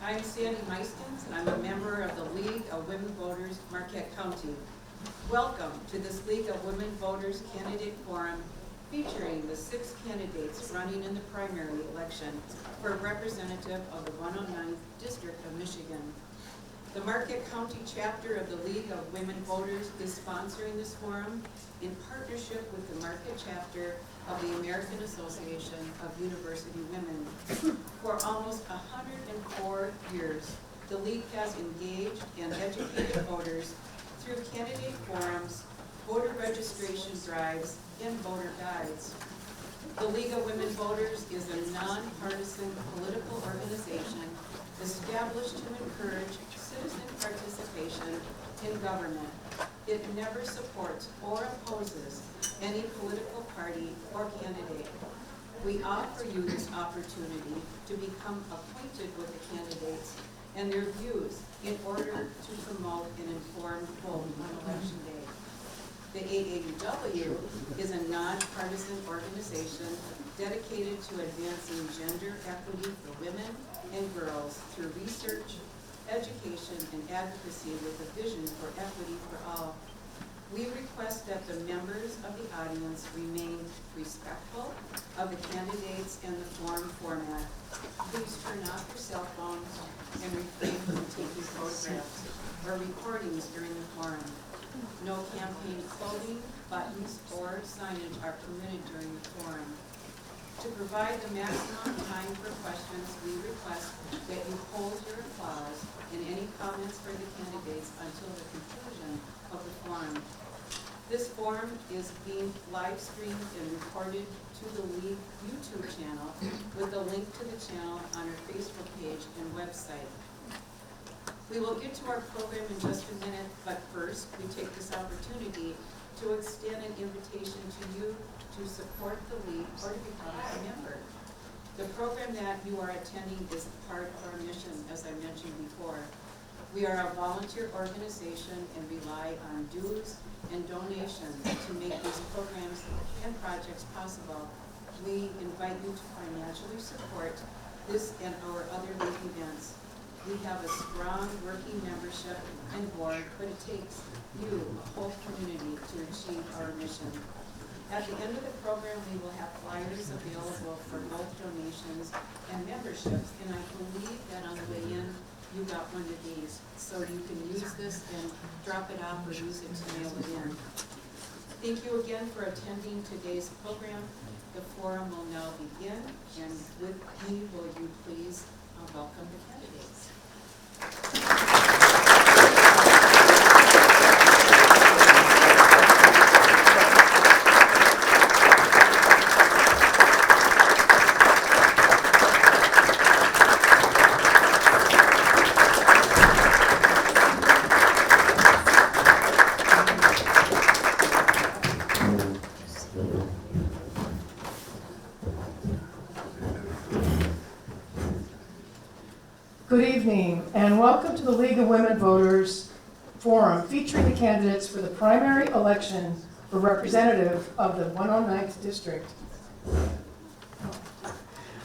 I'm Sandy Meiskens, and I'm a member of the League of Women Voters, Marquette County. Welcome to this League of Women Voters Candidate Forum featuring the 6 candidates running in the primary election for representative of the 109th District of Michigan. The Marquette County chapter of the League of Women Voters is sponsoring this forum in partnership with the Marquette chapter of the American Association of University Women. For almost 104 years, the League has engaged and educated voters through candidate forums, voter registration drives, and voter guides. The League of Women Voters is a nonpartisan political organization established to encourage citizen participation in government. It never supports or opposes any political party or candidate. We offer you this opportunity to become acquainted with the candidates and their views in order to promote an informed vote on Election Day. The AAUW is a nonpartisan organization dedicated to advancing gender equity for women and girls through research, education, and advocacy with a vision for equity for all. We request that the members of the audience remain respectful of the candidates and the forum format. Please turn off your cell phones and refrain from taking photographs or recordings during the forum. No campaign clothing, buttons, or signage are permitted during the forum. To provide the maximum time for questions, we request that you hold your applause and any comments for the candidates until the conclusion of the forum. This forum is being live streamed and recorded to the League YouTube channel with a link to the channel on our Facebook page and website. We will get to our program in just a minute, but first we take this opportunity to extend an invitation to you to support the League or to become a member. The program that you are attending is part of our mission, as I mentioned before. We are a volunteer organization and rely on dues and donations to make these programs and projects possible. We invite you to financially support this and our other League events. We have a strong working membership and board, but it takes you, a whole community, to achieve our mission. At the end of the program, we will have flyers available for both donations and memberships, and I believe that on the way in, you got one of these, so you can use this and drop it off or use it to mail it in. Thank you again for attending today's program. The forum will now begin, and with me, will you please welcome the candidates. Good evening, and welcome to the League of Women Voters Forum featuring the candidates for the primary election for representative of the 109th District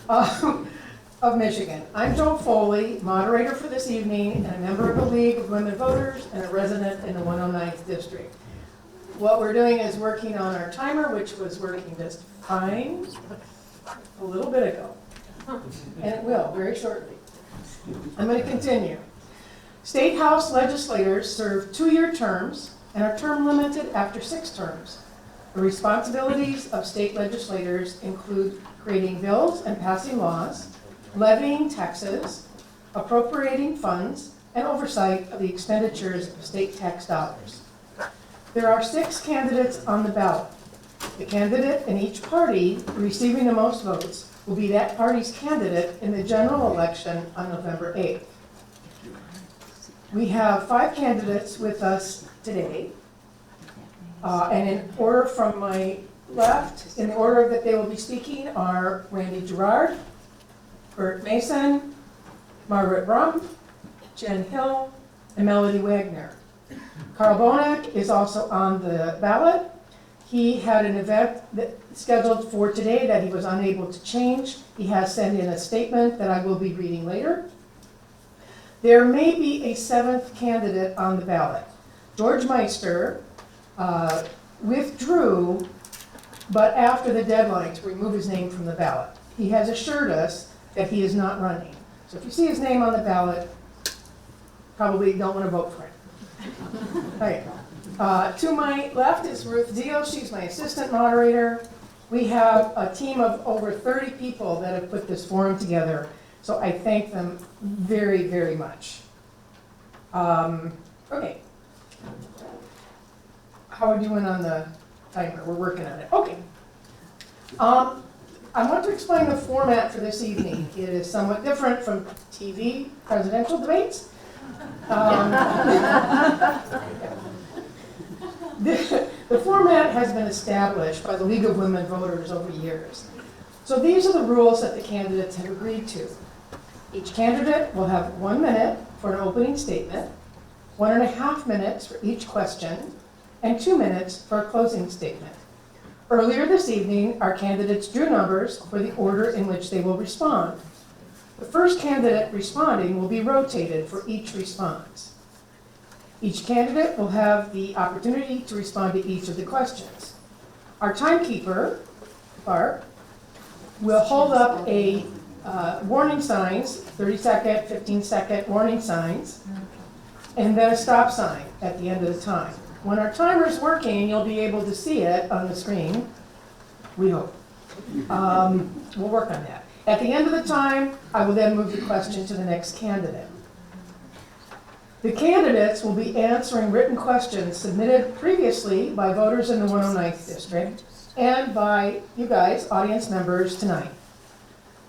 of Michigan. I'm Joe Foley, moderator for this evening, and a member of the League of Women Voters and a resident in the 109th District. What we're doing is working on our timer, which was working just fine a little bit ago, and it will very shortly. I'm going to continue. State House legislators serve 2-year terms and are term limited after 6 terms. The responsibilities of state legislators include creating bills and passing laws, levying taxes, appropriating funds, and oversight of the expenditures of state tax dollars. There are 6 candidates on the ballot. The candidate in each party receiving the most votes will be that party's candidate in the general election on November 8th. We have 5 candidates with us today. And in order from my left, in the order that they will be speaking are Randy Gerard, Bert Mason, Margaret Rump, Jen Hill, and Melody Wagner. Carl Bonack is also on the ballot. He had an event scheduled for today that he was unable to change. He has sent in a statement that I will be reading later. There may be a seventh candidate on the ballot. George Meister withdrew, but after the deadline to remove his name from the ballot. He has assured us that he is not running. So if you see his name on the ballot, probably don't want to vote for him. Okay. To my left is Ruth Deal. She's my assistant moderator. We have a team of over 30 people that have put this forum together, so I thank them very, very much. Okay. How are we doing on the timer? We're working on it. Okay. I want to explain the format for this evening. It is somewhat different from TV presidential debates. The format has been established by the League of Women Voters over years. So these are the rules that the candidates have agreed to. Each candidate will have 1 minute for an opening statement, 1.5 minutes for each question, and 2 minutes for a closing statement. Earlier this evening, our candidates drew numbers for the order in which they will respond. The first candidate responding will be rotated for each response. Each candidate will have the opportunity to respond to each of the questions. Our timekeeper, Barb, will hold up a warning signs, 30-second, 15-second warning signs, and then a stop sign at the end of the time. When our timer's working, you'll be able to see it on the screen, we hope. We'll work on that. At the end of the time, I will then move the question to the next candidate. The candidates will be answering written questions submitted previously by voters in the 109th District and by you guys, audience members, tonight.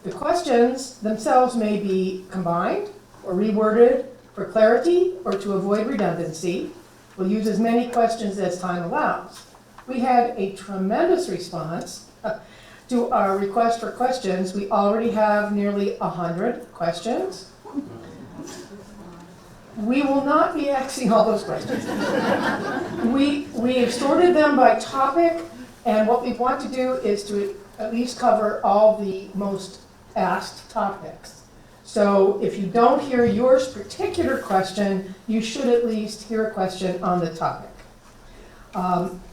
The questions themselves may be combined or reworded for clarity or to avoid redundancy. We'll use as many questions as time allows. We had a tremendous response to our request for questions. We already have nearly 100 questions. We will not be asking all those questions. We have sorted them by topic, and what we want to do is to at least cover all the most asked topics. So if you don't hear yours particular question, you should at least hear a question on the topic.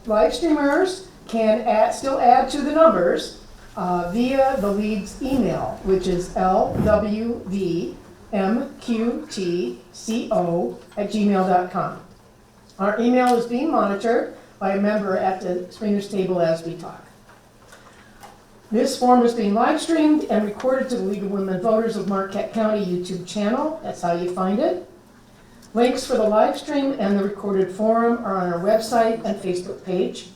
Live streamers can still add to the numbers via the league's email, which is lwvmqtco@gmail.com. Our email is being monitored by a member at the screener's table as we talk. This forum is being live streamed and recorded to the League of Women Voters of Marquette County YouTube channel. That's how you find it. Links for the live stream and the recorded forum are on our website and Facebook page.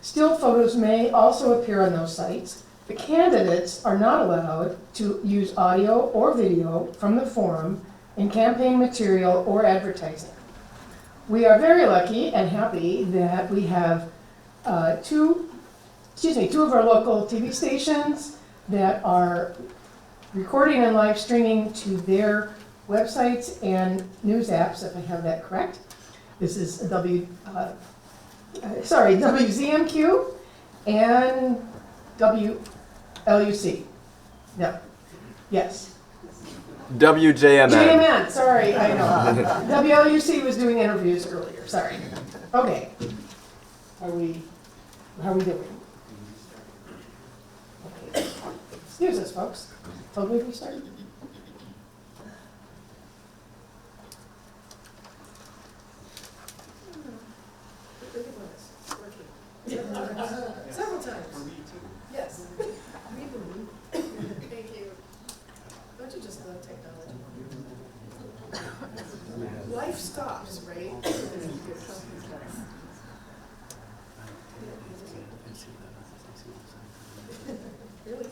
Still photos may also appear on those sites. The candidates are not allowed to use audio or video from the forum in campaign material or advertising. We are very lucky and happy that we have two of our local TV stations that are recording and live streaming to their websites and news apps, if I have that correct. This is WZMQ and WLUC. No. Yes. WJMN. JMN, sorry, I know. WLUC was doing interviews earlier, sorry. Okay. How are we doing? Okay. Excuse us, folks. Totally restarted. Several times. Yes. Thank you. Don't you just love technology? Life stops, right? Really?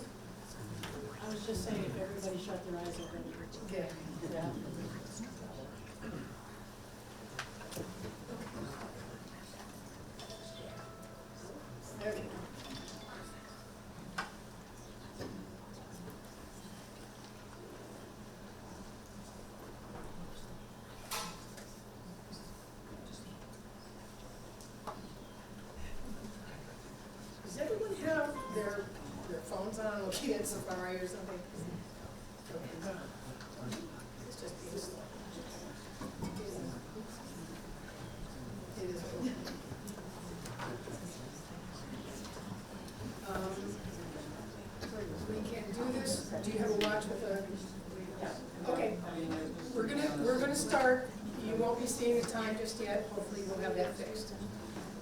I was just saying, if everybody shut their eyes already. Yeah. Yeah. There we go. Does everyone have their phones on looking at Safari or something? Okay. It's just being slow. start. You won't be seeing the time just yet. Hopefully we'll have that fixed.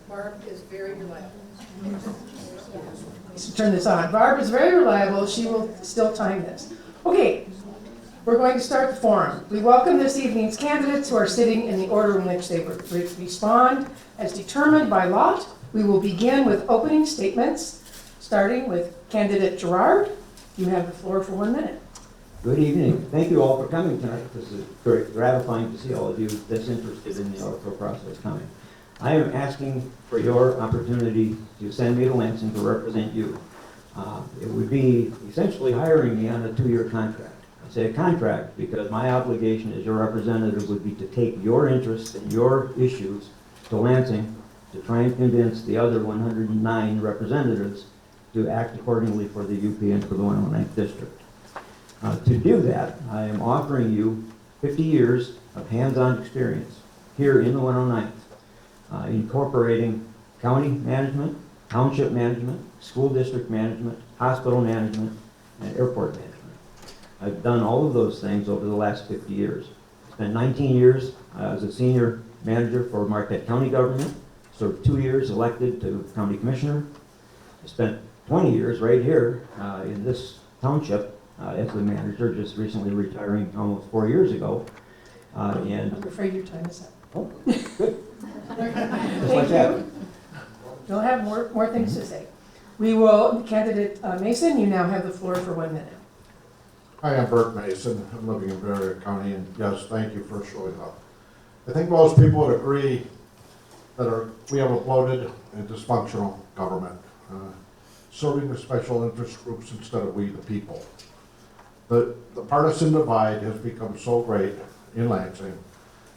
Barb is very reliable. Let's turn this on. Barb is very reliable. She will still time this. Okay, we're going to start the forum. We welcome this evening's candidates who are sitting in the order in which they respond as determined by lot. We will begin with opening statements, starting with candidate Gerard. You have the floor for 1 minute. Good evening. Thank you all for coming tonight. This is very gratifying to see all of you that's interested in the electoral process coming. I am asking for your opportunity to send me to Lansing to represent you. It would be essentially hiring me on a 2-year contract. I say a contract because my obligation as your representative would be to take your interests and your issues to Lansing to try and convince the other 109 representatives to act accordingly for the UP and for the 109th district. To do that, I am offering you 50 years of hands-on experience here in the 109th, incorporating county management, township management, school district management, hospital management, and airport management. I've done all of those things over the last 50 years. Spent 19 years as a senior manager for Marquette County government, served 2 years elected to county commissioner. I spent 20 years right here in this township as the manager, just recently retiring almost 4 years ago. And I'm afraid your time is up. oh, good. Just like Thank that. you. You'll have more things to say. We will, candidate Mason, you now have the floor for 1 minute. Hi, I'm Bert Mason. I'm living in Bexar County, and yes, thank you for showing up. I think most people would agree that we have a bloated and dysfunctional government, serving the special interest groups instead of we the people. The partisan divide has become so great in Lansing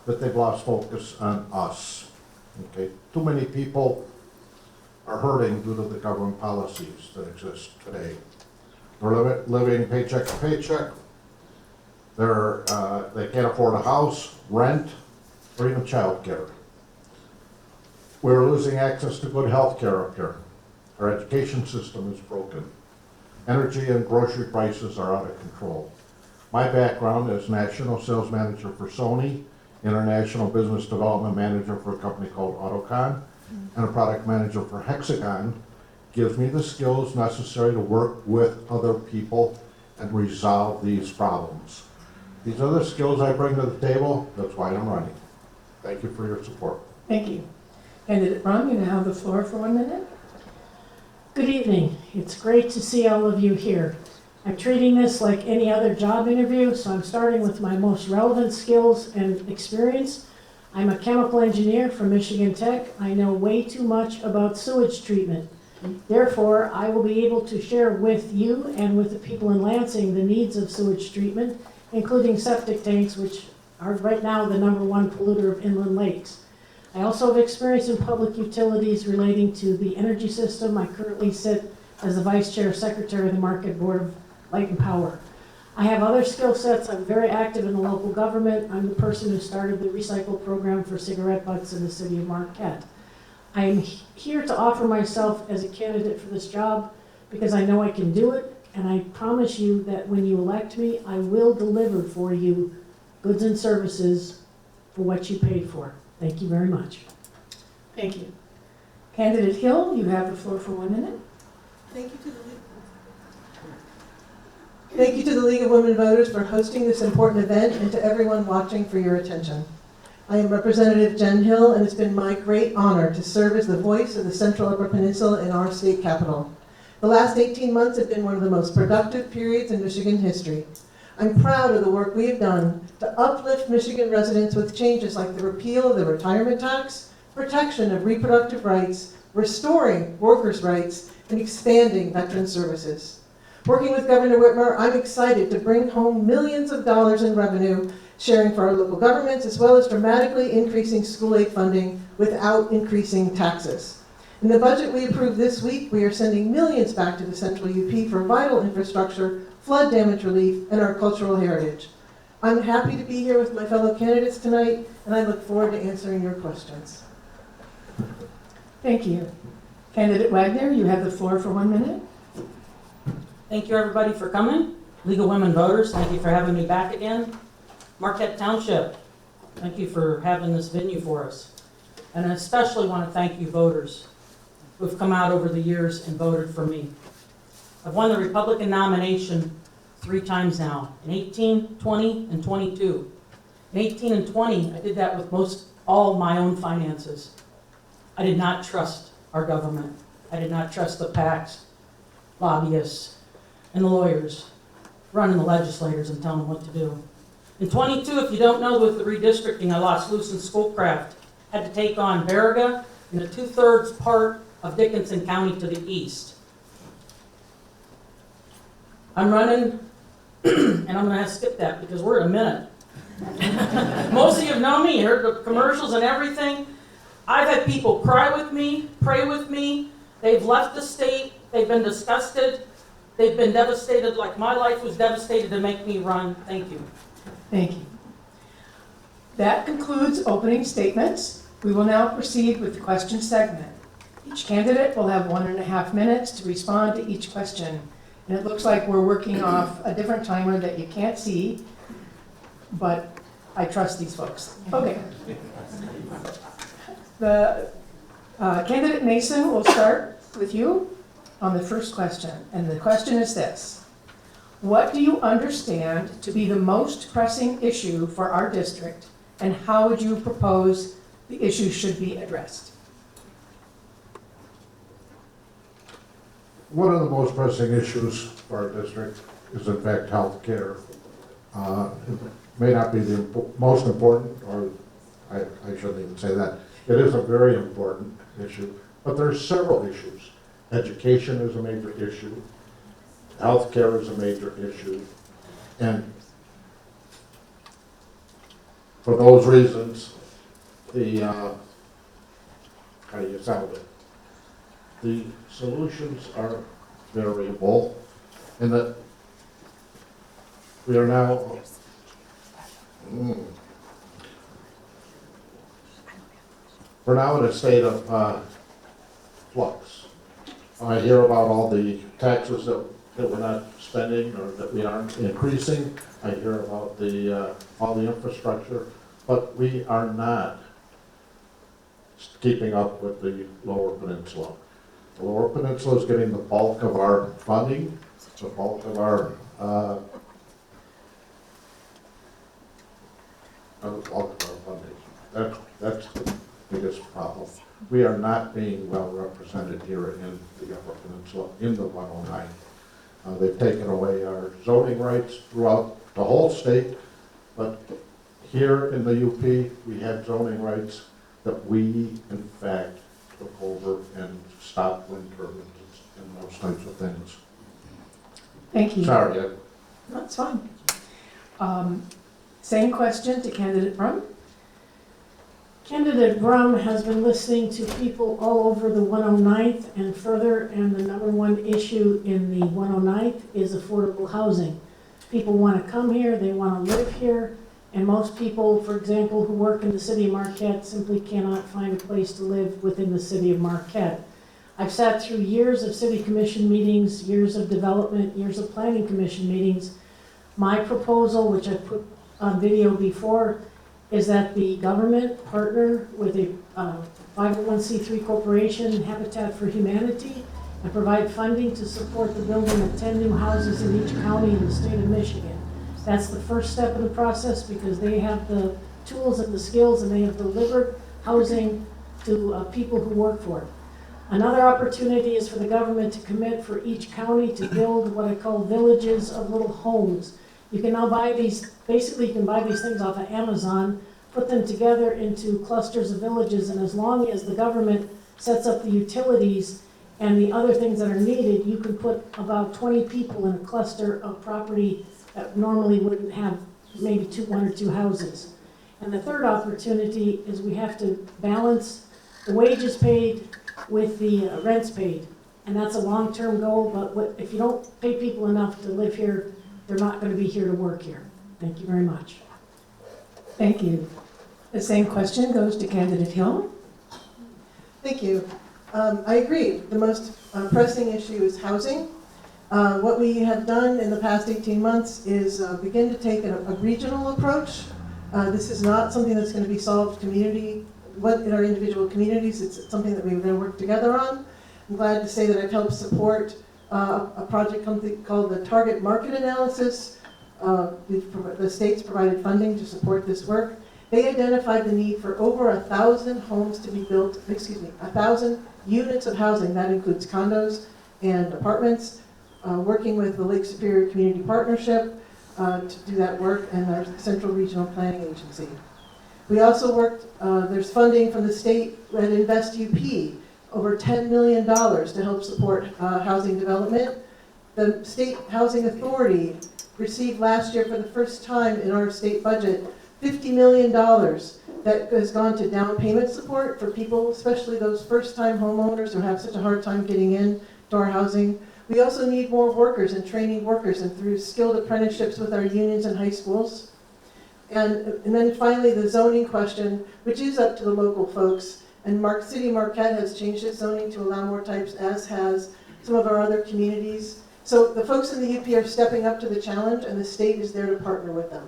that they've lost focus on us. Okay, too many people are hurting due to the government policies that exist today. They're living paycheck to paycheck. They can't afford a house, rent, or even child care. We're losing access to good health care up here. Our education system is broken. Energy and grocery prices are out of control. My background is national sales manager for Sony, international business development manager for a company called Autocon, and a product manager for Hexagon, gives me the skills necessary to work with other people and resolve these problems. These are the skills I bring to the table. That's why I'm running. Thank you for your support. Thank you. Candidate Ron, you now have the floor for 1 minute. Good evening. It's great to see all of you here. I'm treating this like any other job interview, so I'm starting with my most relevant skills and experience. I'm a chemical engineer from Michigan Tech. I know way too much about sewage treatment. Therefore, I will be able to share with you and with the people in Lansing the needs of sewage treatment, including septic tanks, which are right now the #1 polluter of inland lakes. I also have experience in public utilities relating to the energy system. I currently sit as the Vice Chair Secretary of the Marquette Board of Light and Power. I have other skill sets. I'm very active in the local government. I'm the person who started the recycle program for cigarette butts in the city of Marquette. I am here to offer myself as a candidate for this job because I know I can do it, and I promise you that when you elect me, I will deliver for you goods and services for what you paid for. Thank you very much. Thank you. Candidate Hill, you have the floor for 1 minute. Thank you to the League of Women Voters for hosting this important event and to everyone watching for your attention. I am Representative Jen Hill, and it's been my great honor to serve as the voice of the Central Upper Peninsula in our state capital. The last 18 months have been one of the most productive periods in Michigan history. I'm proud of the work we have done to uplift Michigan residents with changes like the repeal of the retirement tax, protection of reproductive rights, restoring workers' rights, and expanding veteran services. Working with Governor Whitmer, I'm excited to bring home millions of dollars in revenue sharing for our local governments, as well as dramatically increasing school aid funding without increasing taxes. In the budget we approved this week, we are sending millions back to the Central UP for vital infrastructure, flood damage relief, and our cultural heritage. I'm happy to be here with my fellow candidates tonight, and I look forward to answering your questions. Thank you. Candidate Wagner, you have the floor for 1 minute. Thank you, everybody, for coming. League of Women Voters, thank you for having me back again. Marquette Township, Thank you for having this venue for us. And I especially want to thank you voters who've come out over the years and voted for me. I've won the Republican nomination 3 times now, in 18, 20, and 22. In 18 and 20, I did that with all my own finances. I did not trust our government. I did not trust the PACs, lobbyists, and the lawyers running the legislators and telling them what to do. In 22, if you don't know, with the redistricting, I lost Lucent Schoolcraft. Had to take on Baraga and the 2/3 part of Dickinson County to the east. I'm running, and I'm going to skip that because we're in a minute. Most of you have known me, heard the commercials and everything. I've had people cry with me, pray with me. They've left the state. They've been disgusted. They've been devastated like my life was devastated to make me run. Thank you. Thank you. That concludes opening statements. We will now proceed with the question segment. Each candidate will have 1.5 minutes to respond to each question. And it looks like we're working off a different timer that you can't see, but I trust these folks. Okay. The candidate Mason will start with you on the first question. And the question is this: what do you understand to be the most pressing issue for our district, and how would you propose the issue should be addressed? One of the most pressing issues for our district is in fact health care. It may not be the most important, or I shouldn't even say that. It is a very important issue, but there's several issues. Education is a major issue. Health care is a major issue. And for those reasons, how do you sound it? The solutions are variable in that we are now we're now in a state of flux. I hear about all the taxes that we're not spending or that we aren't increasing. I hear about all the infrastructure, but we are not keeping up with the Lower Peninsula. The Lower Peninsula is getting the bulk of our funding, the bulk of our funding. That's the biggest problem. We are not being well represented here in the Upper Peninsula, in the 109. They've taken away our zoning rights throughout the whole state, but here in the UP, we had zoning rights that we, in fact, took over and stopped wind turbines and those types of things. Thank you. Sorry. That's fine. Same question to candidate Brum. Candidate Brum has been listening to people all over the 109th and further, and the #1 issue in the 109th is affordable housing. People want to come here, they want to live here, and most people, for example, who work in the city of Marquette simply cannot find a place to live within the city of Marquette. I've sat through years of city commission meetings, years of development, years of planning commission meetings. My proposal, which I put on video before, is that the government partner with a 501c3 corporation, Habitat for Humanity, and provide funding to support the building of 10 new houses in each county in the state of Michigan. That's the first step of the process because they have the tools and the skills, and they have delivered housing to people who work for it. Another opportunity is for the government to commit for each county to build what I call villages of little homes. You can now buy these, basically you can buy these things off of Amazon, put them together into clusters of villages, and as long as the government sets up the utilities and the other things that are needed, you can put about 20 people in a cluster of property that normally wouldn't have maybe 1 or 2 houses. And the third opportunity is we have to balance the wages paid with the rents paid. And that's a long-term goal, but if you don't pay people enough to live here, they're not going to be here to work here. Thank you very much. Thank you. The same question goes to candidate Hill. Thank you. I agree. The most pressing issue is housing. What we have done in the past 18 months is begin to take a regional approach This is not something that's going to be solved in our individual communities. It's something that we're going to work together on. I'm glad to say that I've helped support a project called the Target Market Analysis. The state's provided funding to support this work. They identified the need for over 1,000 homes to be built, 1,000 units of housing. That includes condos and apartments, working with the Lake Superior Community Partnership to do that work and our Central Regional Planning Agency. We also worked, there's funding from the state at Invest UP, over $10 million to help support housing development. The State Housing Authority received last year for the first time in our state budget $50 million that has gone to down payment support for people, especially those first-time homeowners who have such a hard time getting in to our housing. We also need more workers and training workers and through skilled apprenticeships with our unions and high schools. And then finally, the zoning question, which is up to the local folks. And Marquette has changed its zoning to allow more types, as has some of our other communities. So the folks in the UP are stepping up to the challenge, and the state is there to partner with them.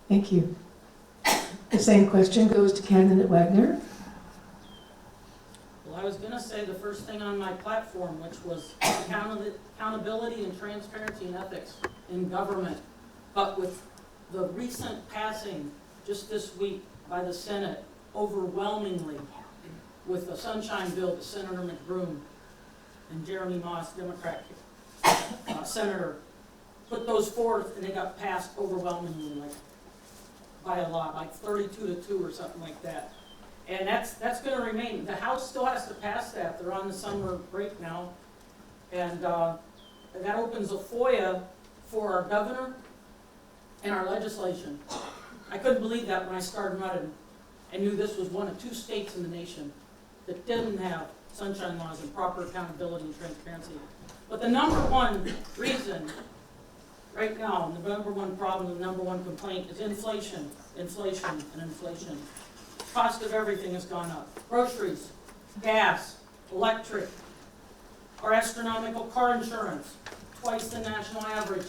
Thank you. The same question goes to candidate Wagner. Well, I was going to say the first thing on my platform, which was accountability and transparency and ethics in government. But with the recent passing just this week by the Senate, overwhelmingly, with the Sunshine Bill to Senator McBroom and Jeremy Moss, Democrat senator, put those forth and they got passed overwhelmingly, like by a lot, like 32-2 or something like that. And that's going to remain. The House still has to pass that. They're on the summer break now. And that opens a FOIA for our governor and our legislation. I couldn't believe that when I started running. I knew this was one of 2 states in the nation that didn't have sunshine laws and proper accountability and transparency. But the number one reason right now, the number one problem, the number one complaint is inflation, inflation, and inflation. Cost of everything has gone up. Groceries, gas, electric, our astronomical car insurance, twice the national average.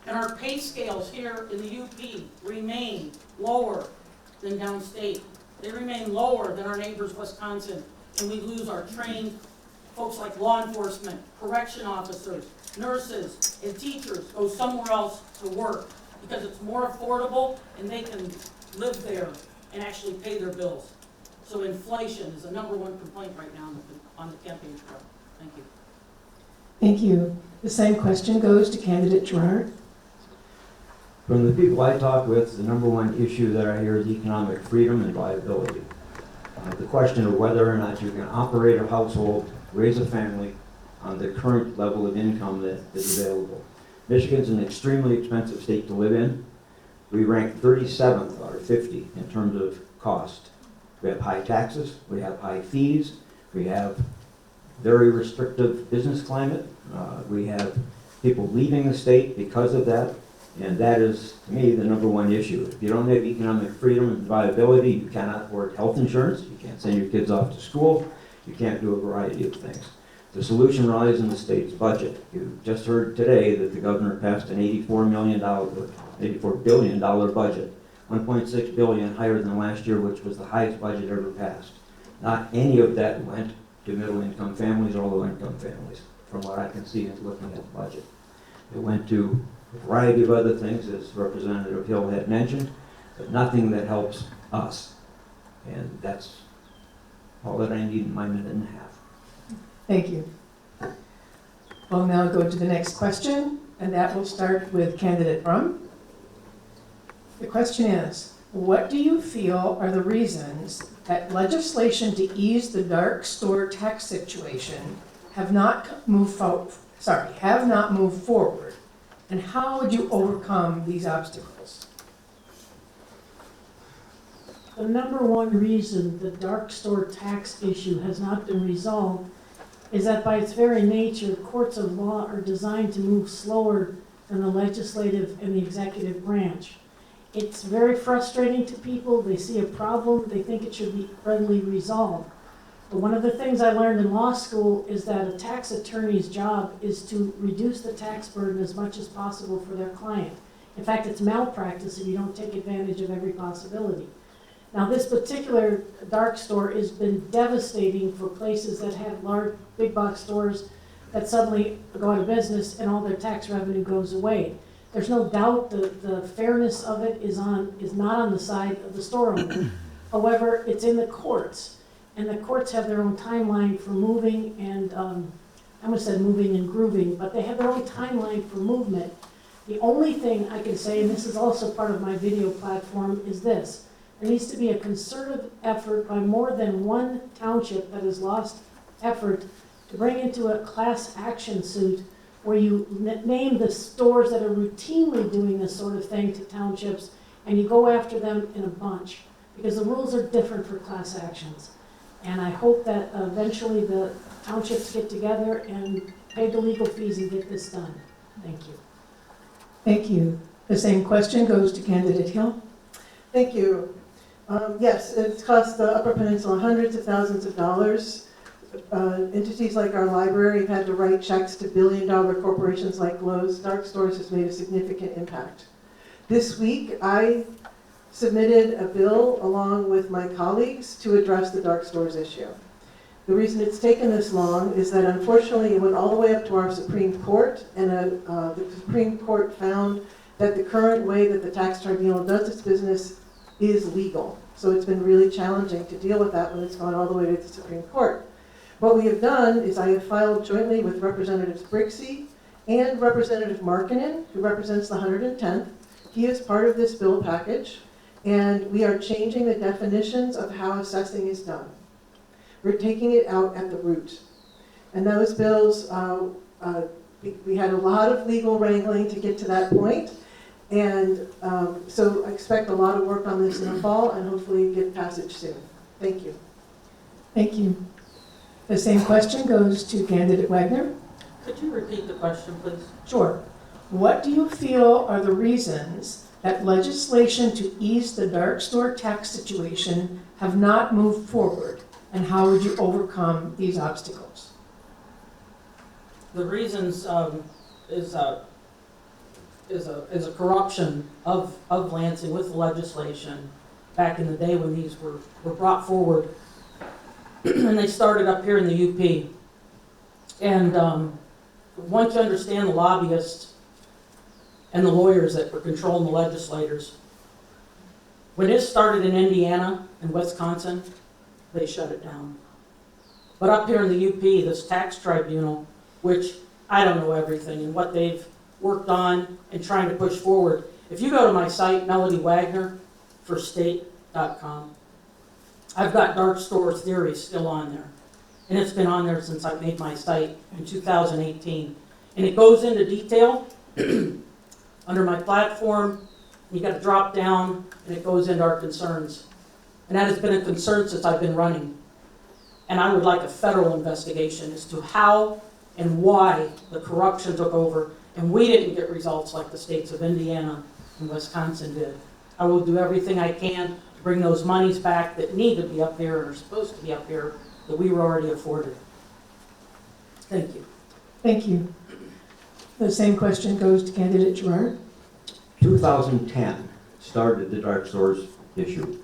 And our pay scales here in the UP remain lower than downstate. They remain lower than our neighbors, Wisconsin, and we lose our trained folks like law enforcement, correction officers, nurses, and teachers go somewhere else to work because it's more affordable and they can live there and actually pay their bills. So inflation is the number one complaint right now on the campaign trail. Thank you. Thank you. The same question goes to candidate Gerard. From the people I talk with, the number one issue that I hear is economic freedom and viability. The question of whether or not you can operate a household, raise a family on the current level of income that is available. Michigan's an extremely expensive state to live in. We rank 37th out of 50 in terms of cost. We have high taxes, we have high fees, we have very restrictive business climate. We have people leaving the state because of that. And that is, to me, the number one issue. If you don't have economic freedom and viability, you cannot afford health insurance, you can't send your kids off to school, you can't do a variety of things. The solution lies in the state's budget. You just heard today that the governor passed an $84 billion budget, $1.6 billion higher than last year, which was the highest budget ever passed. Not any of that went to middle-income families or low-income families, from what I can see in looking at the budget. It went to a variety of other things, as Representative Hill had mentioned, but nothing that helps us. And that's all that I need in my minute and a half. Thank you. We'll now go to the next question, and that will start with candidate Brum. The question is, what do you feel are the reasons that legislation to ease the dark store tax situation have not moved forward? And how would you overcome these obstacles? The number one reason the dark store tax issue has not been resolved is that by its very nature, courts of law are designed to move slower than the legislative and the executive branch. It's very frustrating to people. They see a problem, they think it should be readily resolved. But one of the things I learned in law school is that a tax attorney's job is to reduce the tax burden as much as possible for their client. In fact, it's malpractice if you don't take advantage of every possibility. Now, this particular dark store has been devastating for places that have large, big box stores that suddenly go out of business and all their tax revenue goes away. There's no doubt the fairness of it is not on the side of the store owner. However, it's in the courts, and the courts have their own timeline for moving and, I almost said moving and grooving, but they have their own timeline for movement. The only thing I can say, and this is also part of my video platform, is this. There needs to be a concerted effort by more than one township that has lost effort to bring into a class action suit where you name the stores that are routinely doing this sort of thing to townships, and you go after them in a bunch, because the rules are different for class actions. And I hope that eventually the townships get together and pay the legal fees and get this done. Thank you. Thank you. The same question goes to candidate Hill. Thank you. Yes, it's cost the Upper Peninsula hundreds of thousands of dollars. Entities like our library have had to write checks to billion-dollar corporations like Lowe's. Dark stores has made a significant impact. This week, I submitted a bill along with my colleagues to address the dark stores issue. The reason it's taken this long is that unfortunately it went all the way up to our Supreme Court, and the Supreme Court found that the current way that the tax tribunal does its business is legal. So it's been really challenging to deal with that when it's gone all the way to the Supreme Court. What we have done is I have filed jointly with Representatives Brixey and Representative Markkinen, who represents the 110th. He is part of this bill package, and we are changing the definitions of how assessing is done. We're taking it out at the root. And those bills, we had a lot of legal wrangling to get to that point. And so I expect a lot of work on this in the fall and hopefully get passage soon. Thank you. Thank you. The same question goes to candidate Wagner. Could you repeat the question, please? Sure. What do you feel are the reasons that legislation to ease the dark store tax situation have not moved forward, and how would you overcome these obstacles? The reasons is a corruption of Lansing with the legislation back in the day when these were brought forward. And they started up here in the UP. And once you understand the lobbyists and the lawyers that were controlling the legislators, when this started in Indiana and Wisconsin, they shut it down. But up here in the UP, this tax tribunal, which I don't know everything and what they've worked on and trying to push forward. If you go to my site, melodywagnerforstate.com, I've got dark store theory still on there. And it's been on there since I made my site in 2018. And it goes into detail under my platform. You got to drop down and it goes into our concerns. And that has been a concern since I've been running. And I would like a federal investigation as to how and why the corruption took over and we didn't get results like the states of Indiana and Wisconsin did. I will do everything I can to bring those monies back that need to be up here and are supposed to be up here that we were already afforded. Thank you. Thank you. The same question goes to candidate Gerard. 2010 started the dark stores issue.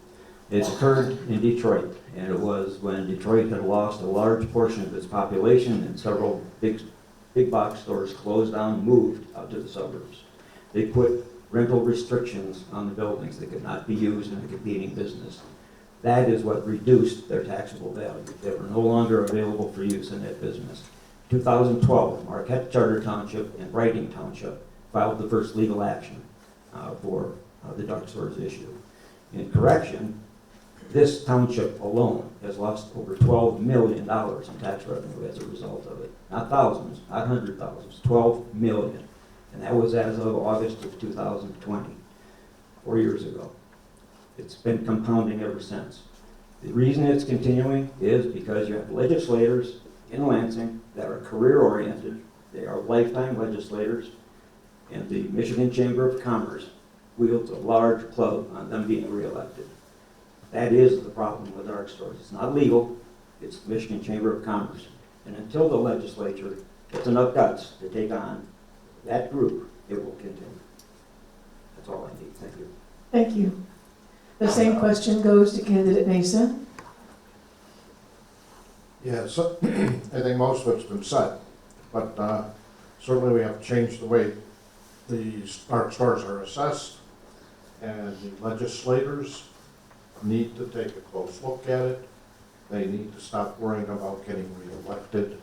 It occurred in Detroit, and it was when Detroit had lost a large portion of its population and several big box stores closed down and moved out to the suburbs. They put rental restrictions on the buildings. They could not be used in a competing business. That is what reduced their taxable value. They were no longer available for use in that business. 2012, Marquette Charter Township and Writing Township filed the first legal action for the dark stores issue. In correction, this township alone has lost over $12 million in tax revenue as a result of it. Not thousands, not hundred thousands, 12 million. And that was as of August of 2020, 4 years ago. It's been compounding ever since. The reason it's continuing is because you have legislators in Lansing that are career-oriented. They are lifetime legislators, and the Michigan Chamber of Commerce wields a large club on them being reelected. That is the problem with dark stores. It's not legal. It's the Michigan Chamber of Commerce. And until the legislature gets enough guts to take on that group, it will continue. Thank you. Thank you. The same question goes to candidate Mason. Yeah, so, I think most of it's been said, but certainly we have to change the way the smart stores are assessed, and the legislators need to take a close look at it. They need to stop worrying about getting reelected,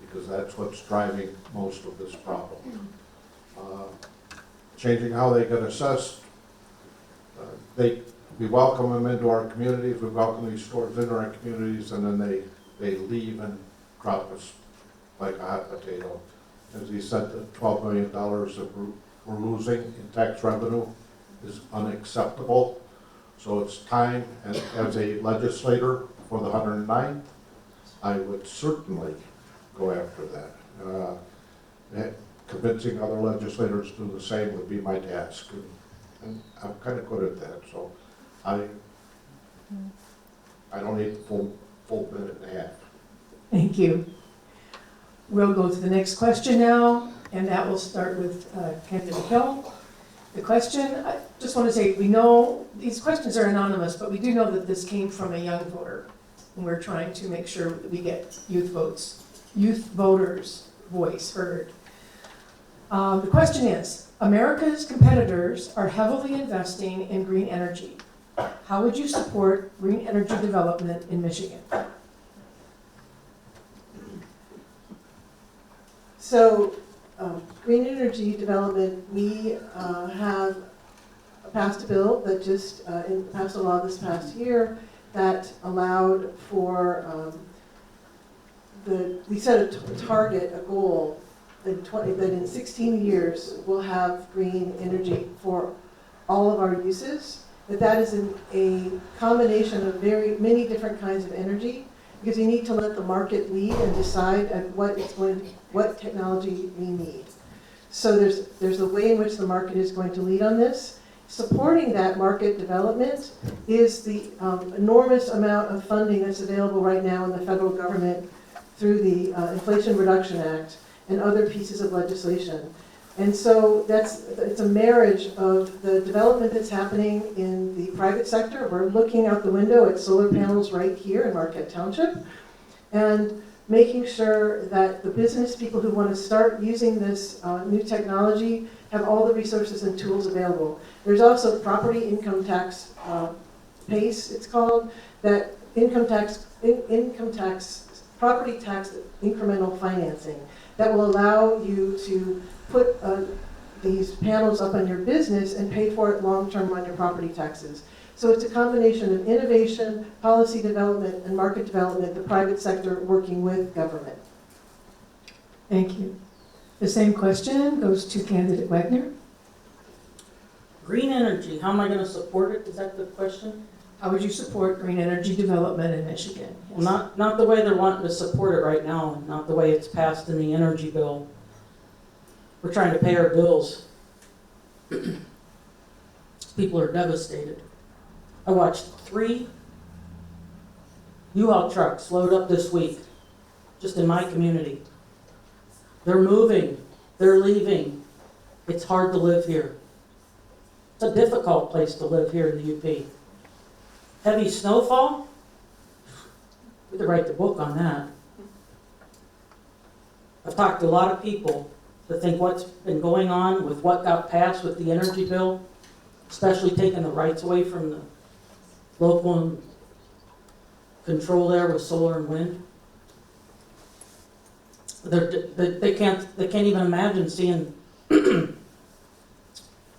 because that's what's driving most of this problem. Changing how they get assessed, we welcome them into our communities, we welcome these stores into our communities, and then they leave and drop us like a hot potato. As he said, the $12 million that we're losing in tax revenue is unacceptable. So it's time, and as a legislator for the 109th, I would certainly go after that. Convincing other legislators to do the same would be my task, and I'm kind of good at that. So I don't need a full minute and a half. Thank you. We'll go to the next question now, and that will start with candidate Hill. The question, I just want to say, we know these questions are anonymous, but we do know that this came from a young voter, and we're trying to make sure that we get youth voters' voice heard. The question is, America's competitors are heavily investing in green energy. How would you support green energy development in Michigan? So, green energy development, we have passed a bill that just passed a law this past year that allowed for we set a target, a goal, that in 16 years we'll have green energy for all of our uses. That is a combination of very many different kinds of energy, because you need to let the market lead and decide what technology we need. So there's a way in which the market is going to lead on this. Supporting that market development is the enormous amount of funding that's available right now in the federal government through the Inflation Reduction Act and other pieces of legislation. And so it's a marriage of the development that's happening in the private sector. We're looking out the window at solar panels right here in Marquette Township, and making sure that the business people who want to start using this new technology have all the resources and tools available. There's also property income tax PACE, it's called, that property tax incremental financing that will allow you to put these panels up on your business and pay for it long-term on your property taxes. So it's a combination of innovation, policy development, and market development, the private sector working with government. Thank you. The same question goes to candidate Wagner. Green energy, how am I going to support it? Is that the question? How would you support green energy development in Michigan? Yes. Well, not the way they're wanting to support it right now, not the way it's passed in the energy bill. We're trying to pay our bills. People are devastated. I watched 3 U-Haul trucks load up this week, just in my community. They're moving, they're leaving. It's hard to live here. It's a difficult place to live here in the UP. Heavy snowfall? We could write the book on that. I've talked to a lot of people that think what's been going on with what got passed with the energy bill, especially taking the rights away from the local control there with solar and wind. They can't even imagine seeing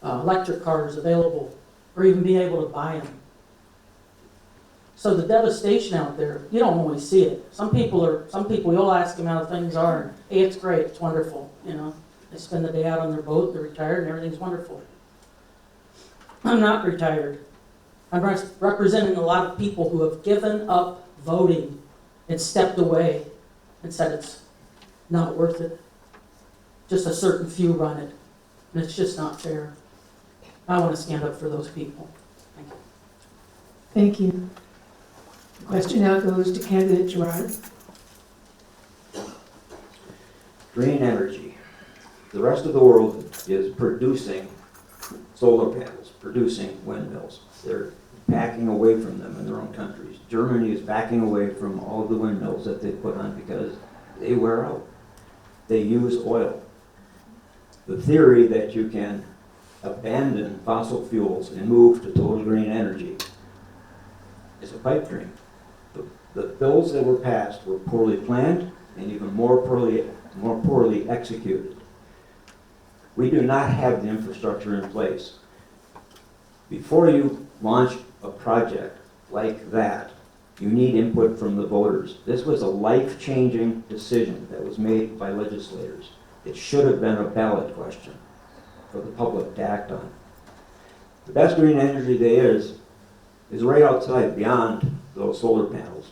electric cars available or even be able to buy them. So the devastation out there, you don't always see it. Some people, you'll ask them how things are, and hey, it's great, it's wonderful, you know. They spend the day out on their boat, they're retired, and everything's wonderful. I'm not retired. I'm representing a lot of people who have given up voting and stepped away and said it's not worth it. Just a certain few run it, and it's just not fair. I want to stand up for those people. Thank you. Thank you. The question now goes to candidate Gerard. Green energy. The rest of the world is producing solar panels, producing windmills. They're backing away from them in their own countries. Germany is backing away from all of the windmills that they put on because they wear out. They use oil. The theory that you can abandon fossil fuels and move to total green energy is a pipe dream. The bills that were passed were poorly planned and even more poorly executed. We do not have the infrastructure in place. Before you launch a project like that, you need input from the voters. This was a life-changing decision that was made by legislators. It should have been a ballot question for the public to act on. The best green energy there is right outside, beyond those solar panels.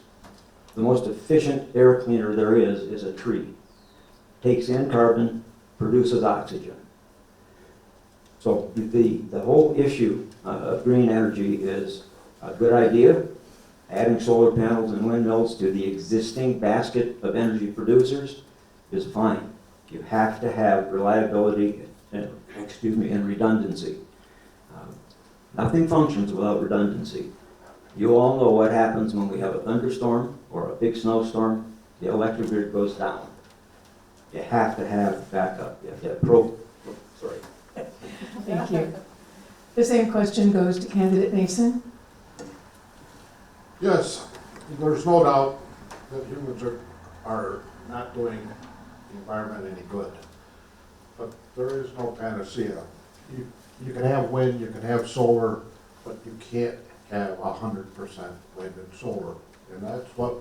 The most efficient air cleaner there is a tree. Takes in carbon, produces oxygen. So the whole issue of green energy is a good idea. Adding solar panels and windmills to the existing basket of energy producers is fine. You have to have reliability and redundancy. Nothing functions without redundancy. You all know what happens when we have a thunderstorm or a big snowstorm. The electric grid goes down. You have to have backup. You have to have Thank you. The same question goes to candidate Mason. Yes, there's no doubt that humans are not doing the environment any good. But there is no panacea. You can have wind, you can have solar, but you can't have 100% wind and solar. And that's what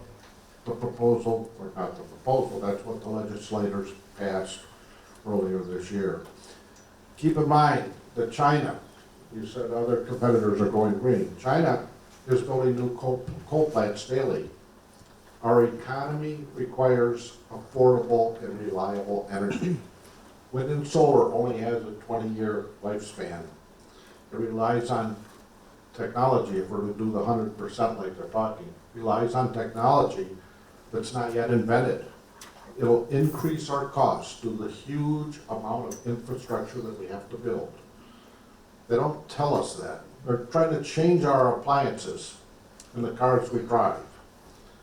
the proposal, or not the proposal, that's what the legislators passed earlier this year. Keep in mind that China, you said other competitors are going green. China is building new coal plants daily. Our economy requires affordable and reliable energy. Wind and solar only has a 20-year lifespan. It relies on technology, if we're to do the 100% like they're talking, relies on technology that's not yet invented. It'll increase our costs due to the huge amount of infrastructure that we have to build. They don't tell us that. They're trying to change our appliances in the cars we drive.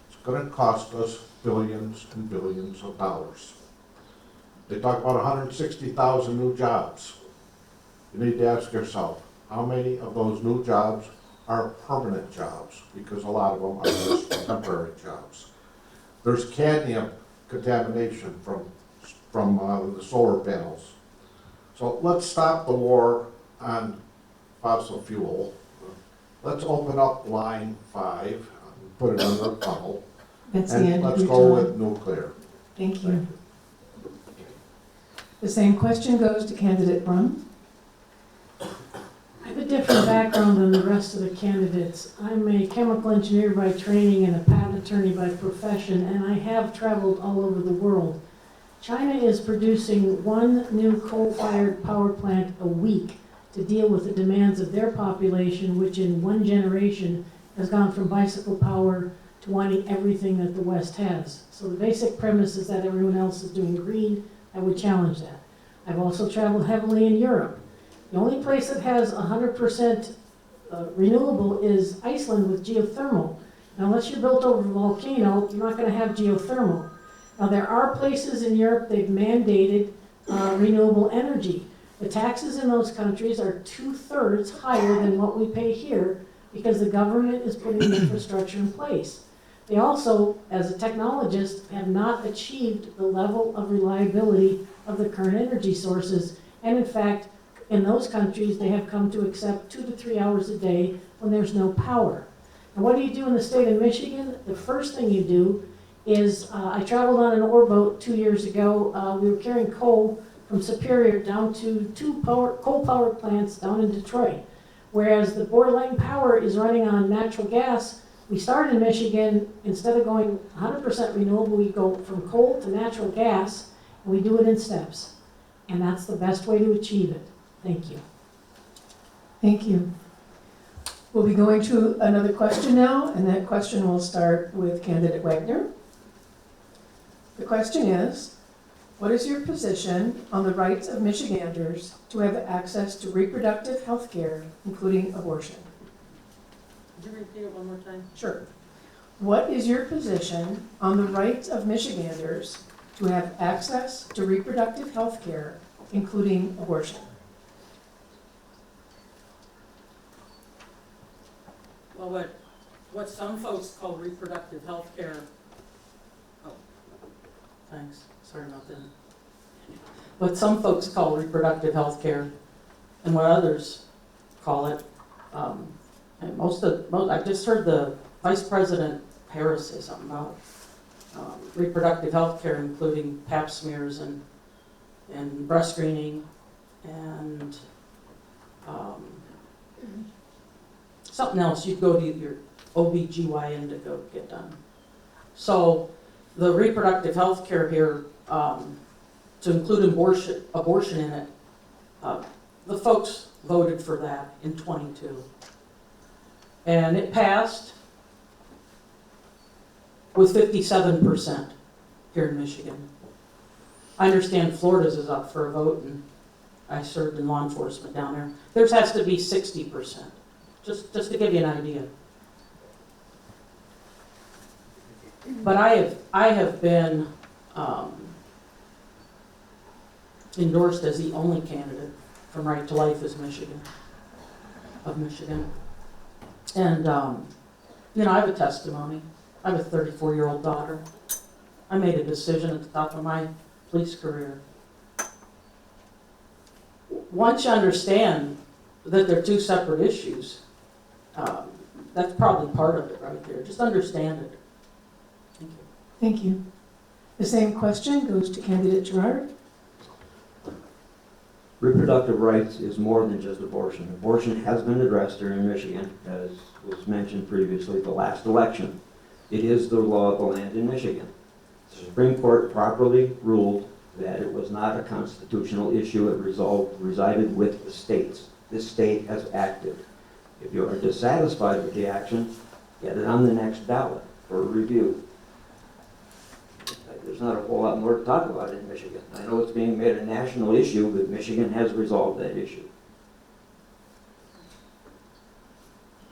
It's going to cost us billions and billions of dollars. They talk about 160,000 new jobs. You need to ask yourself, how many of those new jobs are permanent jobs? Because a lot of them are just temporary jobs. There's cadmium contamination from the solar panels. So let's stop the war on fossil fuel. Let's open up line 5, and put it under a funnel, That's the and end of let's your go time. with nuclear. Thank you. The same question goes to candidate Brum. I have a different background than the rest of the candidates. I'm a chemical engineer by training and a patent attorney by profession, and I have traveled all over the world. China is producing 1 new coal-fired power plant a week to deal with the demands of their population, which in 1 generation has gone from bicycle power to wanting everything that the West has. So the basic premise is that everyone else is doing green. I would challenge that. I've also traveled heavily in Europe. The only place that has 100% renewable is Iceland with geothermal. Now, unless you're built over a volcano, you're not going to have geothermal. Now, there are places in Europe they've mandated renewable energy. The taxes in those countries are 2/3 higher than what we pay here because the government is putting the infrastructure in place. They also, as a technologist, have not achieved the level of reliability of the current energy sources. And in fact, in those countries, they have come to accept 2 to 3 hours a day when there's no power. And what do you do in the state of Michigan? The first thing you do is, I traveled on an ore boat 2 years ago. We were carrying coal from Superior down to 2 coal power plants down in Detroit. Whereas the Board Lane Power is running on natural gas. We started in Michigan, instead of going 100% renewable, we go from coal to natural gas, and we do it in steps. And that's the best way to achieve it. Thank you. Thank you. We'll be going to another question now, and that question will start with candidate Wagner. The question is, What is your position on the rights of Michiganders to have access to reproductive health care, including abortion? Could you repeat it one more time? Sure. What is your position on the rights of Michiganders to have access to reproductive health care, including abortion? Well, what some folks call reproductive health care. Oh, thanks, sorry about that. What some folks call reproductive health care and what others call it, and I just heard the Vice President Harris say something about reproductive health care, including pap smears and breast screening and something else. You'd go to your OB/GYN to go get done. So the reproductive health care here, to include abortion in it, the folks voted for that in '22. And it passed with 57% here in Michigan. I understand Florida's is up for a vote, and I served in law enforcement down there. Theirs has to be 60%, just to give you an idea. But I have been endorsed as the only candidate from Right to Life of Michigan. And, I have a testimony. I have a 34-year-old daughter. I made a decision at the top of my police career. Once you understand that they're two separate issues, that's probably part of it right there. Just understand it. Thank you. Thank you. The same question goes to candidate Gerard. Reproductive rights is more than just abortion. Abortion has been addressed here in Michigan, as was mentioned previously, the last election. It is the law of the land in Michigan. The Supreme Court properly ruled that it was not a constitutional issue. It resided with the states. This state has acted. If you are dissatisfied with the action, get it on the next ballot for review. There's not a whole lot more to talk about in Michigan. I know it's being made a national issue, but Michigan has resolved that issue.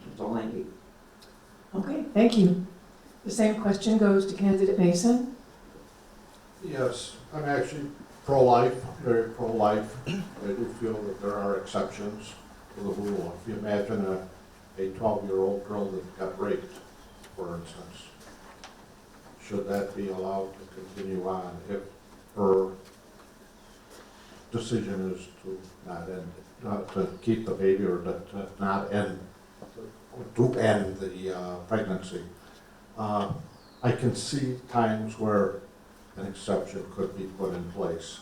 That's all I need. Okay, thank you. The same question goes to candidate Mason. Yes, I'm actually pro-life, very pro-life. I do feel that there are exceptions to the rule. If you imagine a 12-year-old girl that got raped, for instance, should that be allowed to continue on if her decision is to not end, not to keep the baby, or to not end, to end the pregnancy? I can see times where an exception could be put in place.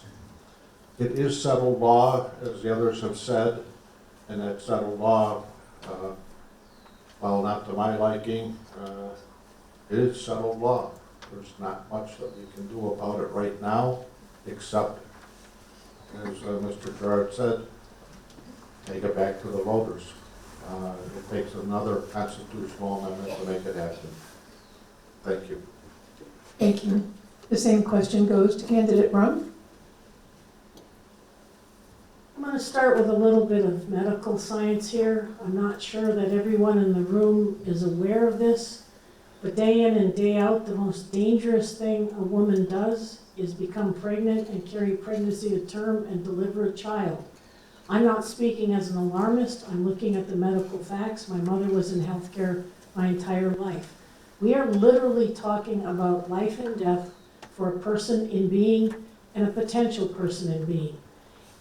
It is settled law, as the others have said, and that settled law, while not to my liking, it is settled law. There's not much that we can do about it right now, except, as Mr. Gerard said, take it back to the voters. It takes another constitutional amendment to make it happen. Thank you. Thank you. The same question goes to candidate Brum. I'm going to start with a little bit of medical science here. I'm not sure that everyone in the room is aware of this, but day in and day out, the most dangerous thing a woman does is become pregnant and carry pregnancy to term and deliver a child. I'm not speaking as an alarmist. I'm looking at the medical facts. My mother was in healthcare my entire life. We are literally talking about life and death for a person in being and a potential person in being.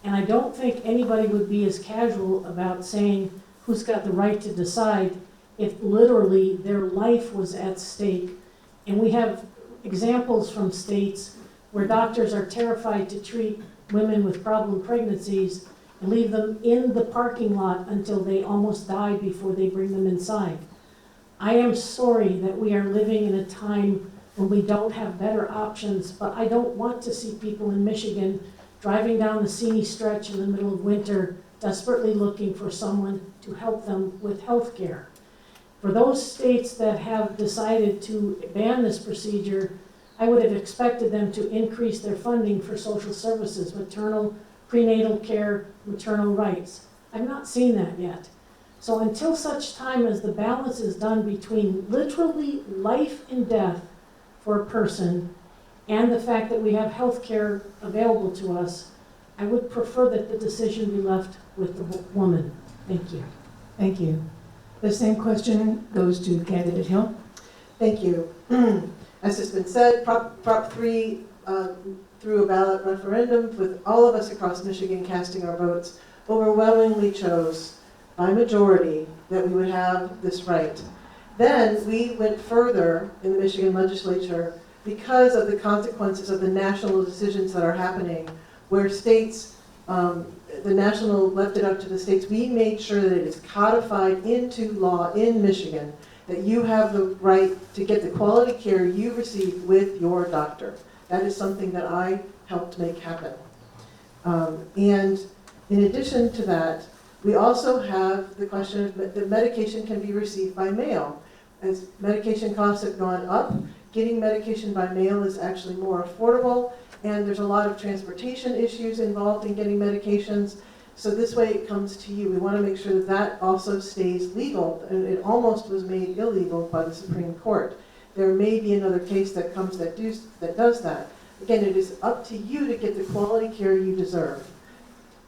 And I don't think anybody would be as casual about saying who's got the right to decide if literally their life was at stake. And we have examples from states where doctors are terrified to treat women with problem pregnancies and leave them in the parking lot until they almost die before they bring them inside. I am sorry that we are living in a time when we don't have better options, but I don't want to see people in Michigan driving down the Sini stretch in the middle of winter, desperately looking for someone to help them with health care. For those states that have decided to ban this procedure, I would have expected them to increase their funding for social services, maternal, prenatal care, maternal rights. I've not seen that yet. So until such time as the balance is done between literally life and death for a person and the fact that we have health care available to us, I would prefer that the decision be left with the woman. Thank you. Thank you. The same question goes to candidate Hill. Thank you. As has been said, Prop 3 through a ballot referendum with all of us across Michigan casting our votes overwhelmingly chose by majority that we would have this right. Then we went further in the Michigan legislature because of the consequences of the national decisions that are happening where states, the national left it up to the states. We made sure that it is codified into law in Michigan that you have the right to get the quality care you receive with your doctor. That is something that I helped make happen. And in addition to that, we also have the question of that medication can be received by mail. As medication costs have gone up, getting medication by mail is actually more affordable, and there's a lot of transportation issues involved in getting medications. So this way it comes to you. We want to make sure that that also stays legal, and it almost was made illegal by the Supreme Court. There may be another case that comes that does that. Again, it is up to you to get the quality care you deserve.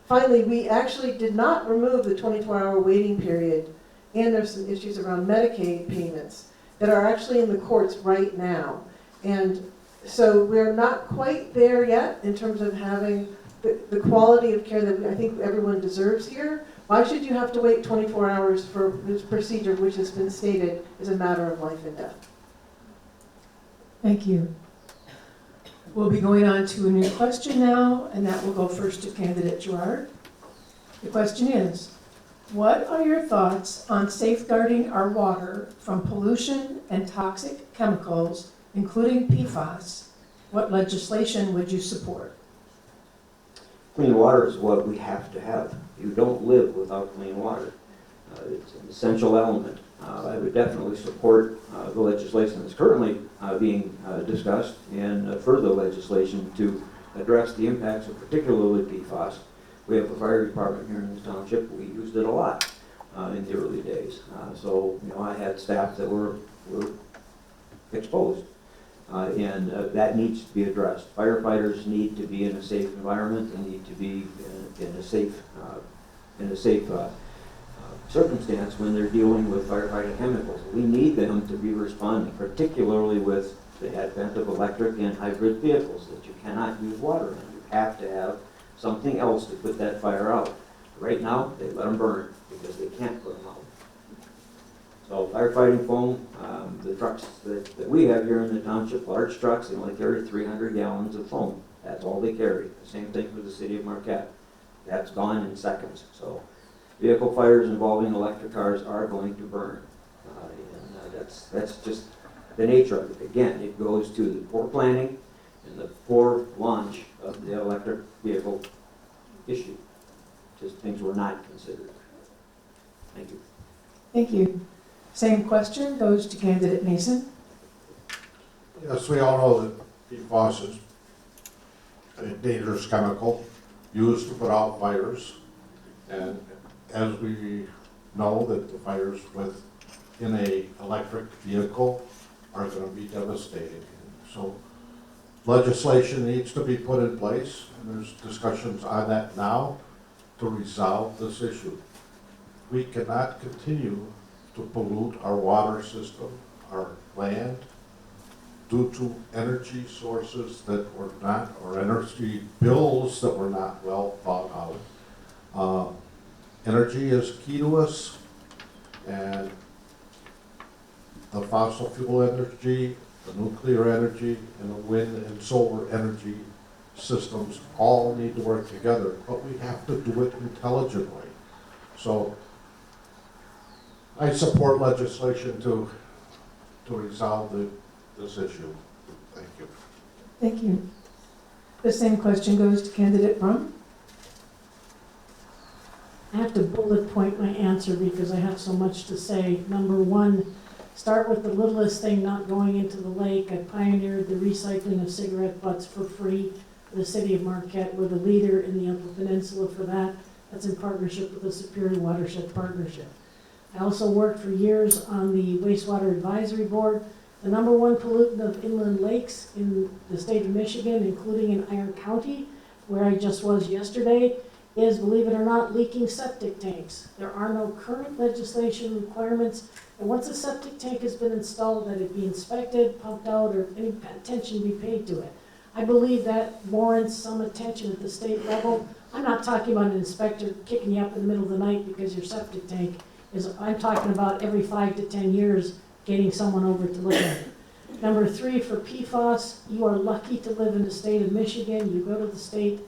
Finally, we actually did not remove the 24-hour waiting period, and there's some issues around Medicaid payments that are actually in the courts right now. And so we're not quite there yet in terms of having the quality of care that I think everyone deserves here. Why should you have to wait 24 hours for this procedure, which has been stated is a matter of life and death? Thank you. We'll be going on to a new question now, and that will go first to candidate Gerard. The question is, what are your thoughts on safeguarding our water from pollution and toxic chemicals, including PFAS? What legislation would you support? Clean water is what we have to have. You don't live without clean water. It's an essential element. I would definitely support the legislation that's currently being discussed and further legislation to address the impacts of particularly PFAS. We have a fire department here in this township. We used it a lot in the early days. So, you know, I had staff that were exposed. And that needs to be addressed. Firefighters need to be in a safe environment. They need to be in a safe circumstance when they're dealing with firefighting chemicals. We need them to be responding, particularly with the advent of electric and hybrid vehicles that you cannot use water in. You have to have something else to put that fire out. Right now, they let them burn because they can't put them out. So firefighting foam, the trucks that we have here in the township, large trucks, they only carry 300 gallons of foam. That's all they carry. The same thing for the city of Marquette. That's gone in seconds. So vehicle fires involving electric cars are going to burn. That's just the nature of it. Again, it goes to the poor planning and the poor launch of the electric vehicle issue. Just things were not considered. Thank you. Thank you. Same question goes to candidate Mason. Yes, we all know that PFAS is a dangerous chemical used to put out fires. And as we know that the fires in a electric vehicle are going to be devastating. So legislation needs to be put in place, and there's discussions on that now to resolve this issue. We cannot continue to pollute our water system, our land, due to energy sources that were not, or energy bills that were not well thought out. Energy is key to us, and the fossil fuel energy, the nuclear energy, and the wind and solar energy systems all need to work together, but we have to do it intelligently. So I support legislation to resolve this issue. Thank you. Thank you. The same question goes to candidate Brum. I have to bullet point my answer because I have so much to say. Number one, Start with the littlest thing, not going into the lake. I pioneered the recycling of cigarette butts for free for the city of Marquette. We're the leader in the Upper Peninsula for that. That's in partnership with the Superior Watershed Partnership. I also worked for years on the Wastewater Advisory Board. The number one pollutant of inland lakes in the state of Michigan, including in Iron County, where I just was yesterday, is, believe it or not, leaking septic tanks. There are no current legislation requirements, and once a septic tank has been installed, that it be inspected, pumped out, or any attention be paid to it. I believe that warrants some attention at the state level. I'm not talking about an inspector kicking you up in the middle of the night because your septic tank is, I'm talking about every 5 to 10 years getting someone over to look at it. Number 3, for PFAS, you are lucky to live in the state of Michigan. You go to the state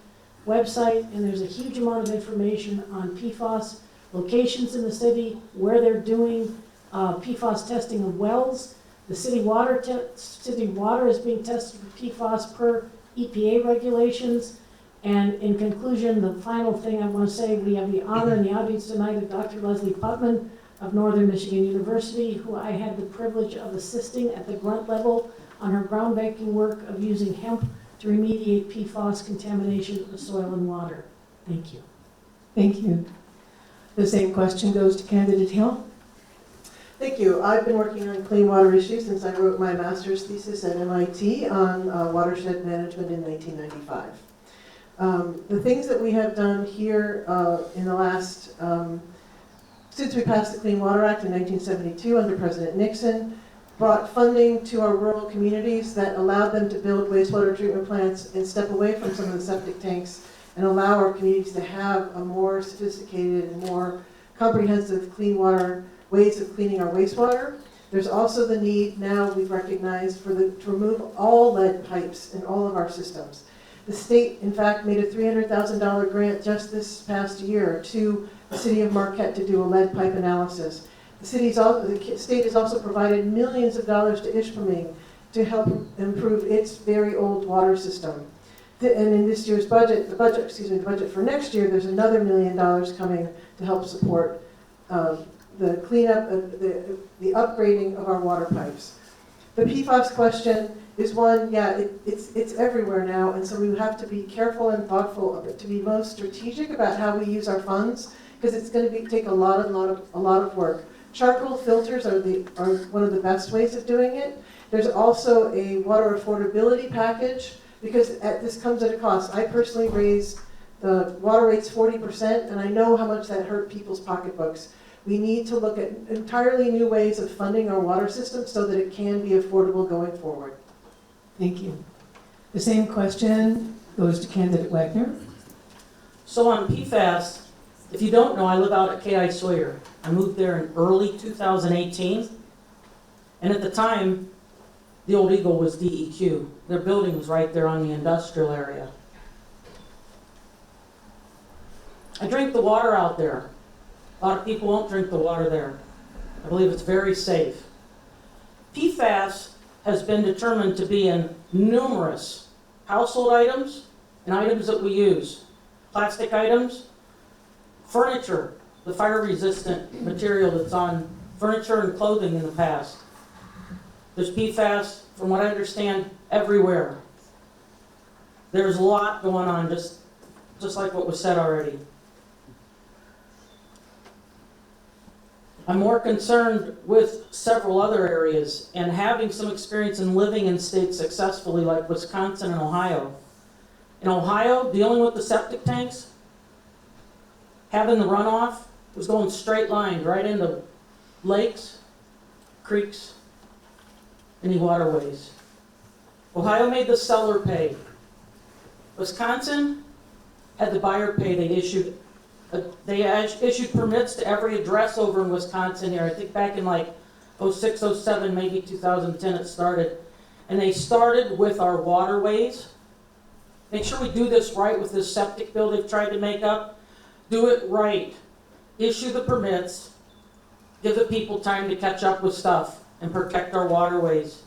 website and there's a huge amount of information on PFAS, locations in the city, where they're doing PFAS testing of wells. The city water is being tested for PFAS per EPA regulations. And in conclusion, the final thing I want to say, we have the honor in the audience tonight of Dr. Leslie Putman of Northern Michigan University, who I had the privilege of assisting at the grunt level on her groundbreaking work of using hemp to remediate PFAS contamination of soil and water. Thank you. Thank you. The same question goes to candidate Hill. Thank you. I've been working on clean water issues since I wrote my master's thesis at MIT on watershed management in 1995. The things that we have done here in the last, since we passed the Clean Water Act in 1972 under President Nixon, brought funding to our rural communities that allowed them to build wastewater treatment plants and step away from some of the septic tanks and allow our communities to have a more sophisticated and more comprehensive clean water ways of cleaning our wastewater. There's also the need now we've recognized to remove all lead pipes in all of our systems. The state, in fact, made a $300,000 grant just this past year to the city of Marquette to do a lead pipe analysis. The state has also provided millions of dollars to Ishpeming to help improve its very old water system. And in this year's budget, the budget for next year, there's another $1 million coming to help support the cleanup, the upgrading of our water pipes. The PFAS question is one, it's everywhere now, and so we have to be careful and thoughtful to be most strategic about how we use our funds, because it's going to take a lot of work. Charcoal filters are one of the best ways of doing it. There's also a water affordability package, because this comes at a cost. I personally raised the water rates 40%, and I know how much that hurt people's pocketbooks. We need to look at entirely new ways of funding our water system so that it can be affordable going forward. Thank you. The same question goes to candidate Wagner. So on PFAS, if you don't know, I live out at K.I. Sawyer. I moved there in early 2018. And at the time, the old Eagle was DEQ. Their building was right there on the industrial area. I drink the water out there. A lot of people won't drink the water there. I believe it's very safe. PFAS has been determined to be in numerous household items and items that we use. Plastic items, furniture, the fire-resistant material that's on furniture and clothing in the past. There's PFAS, from what I understand, everywhere. There's a lot going on, just like what was said already. I'm more concerned with several other areas, and having some experience in living in states successfully like Wisconsin and Ohio. In Ohio, dealing with the septic tanks, having the runoff was going straight line right into lakes, creeks, any waterways. Ohio made the seller pay. Wisconsin had the buyer pay. They issued permits to every address over in Wisconsin here. I think back in like 06, 07, maybe 2010 it started. And they started with our waterways. Make sure we do this right with this septic bill they've tried to make up. Do it right. Issue the permits. Give the people time to catch up with stuff and protect our waterways.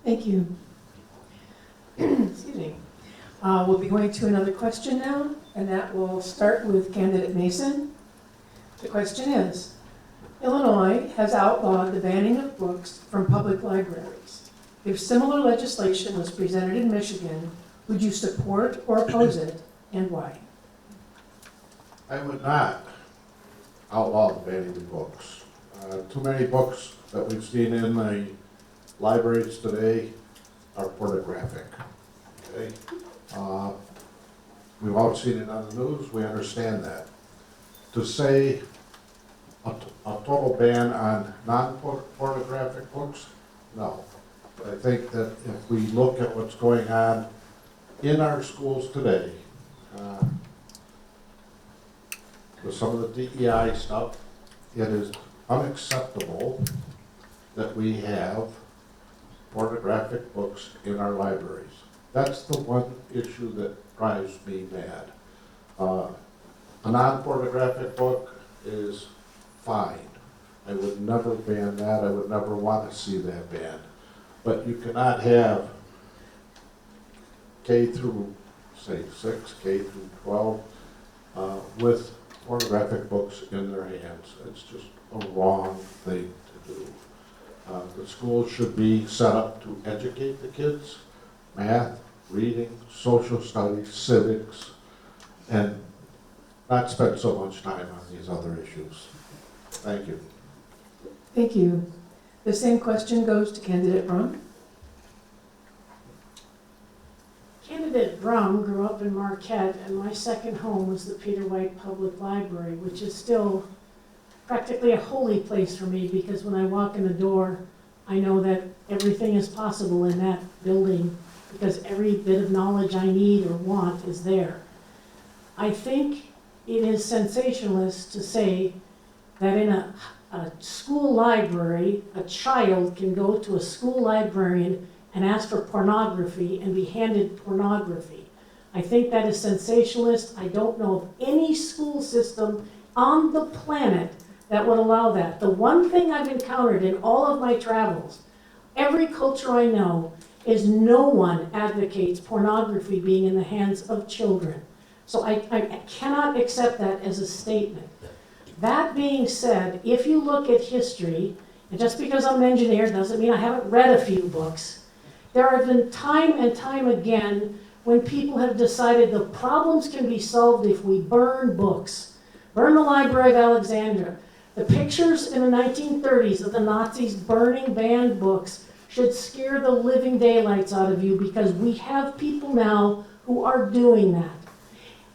Thank you. Excuse me. We'll be going to another question now, and that will start with candidate Mason. The question is, Illinois has outlawed the banning of books from public libraries. If similar legislation was presented in Michigan, would you support or oppose it, and why? I would not outlaw the banning of books. Too many books that we've seen in the libraries today are pornographic. Okay? We've all seen it on the news, we understand that. To say a total ban on non-pornographic books, no. But I think that if we look at what's going on in our schools today, with some of the DEI stuff, it is unacceptable that we have pornographic books in our libraries. That's the one issue that drives me mad. A non-pornographic book is fine. I would never ban that. I would never want to see that banned. But you cannot have K through, say, 6, K through 12, with pornographic books in their hands. It's just a wrong thing to do. The schools should be set up to educate the kids, math, reading, social studies, civics, and not spend so much time on these other issues. Thank you. Thank you. The same question goes to candidate Brum. Candidate Brum grew up in Marquette, and my second home was the Peter White Public Library, which is still practically a holy place for me, because when I walk in the door, I know that everything is possible in that building, because every bit of knowledge I need or want is there. I think it is sensationalist to say that in a school library, a child can go to a school librarian and ask for pornography and be handed pornography. I think that is sensationalist. I don't know of any school system on the planet that would allow that. The one thing I've encountered in all of my travels, every culture I know, is no one advocates pornography being in the hands of children. So I cannot accept that as a statement. That being said, if you look at history, and just because I'm an engineer doesn't mean I haven't read a few books, there have been time and time again when people have decided the problems can be solved if we burn books. Burn the Library of Alexandria. The pictures in the 1930s of the Nazis burning banned books should scare the living daylights out of you, because we have people now who are doing that.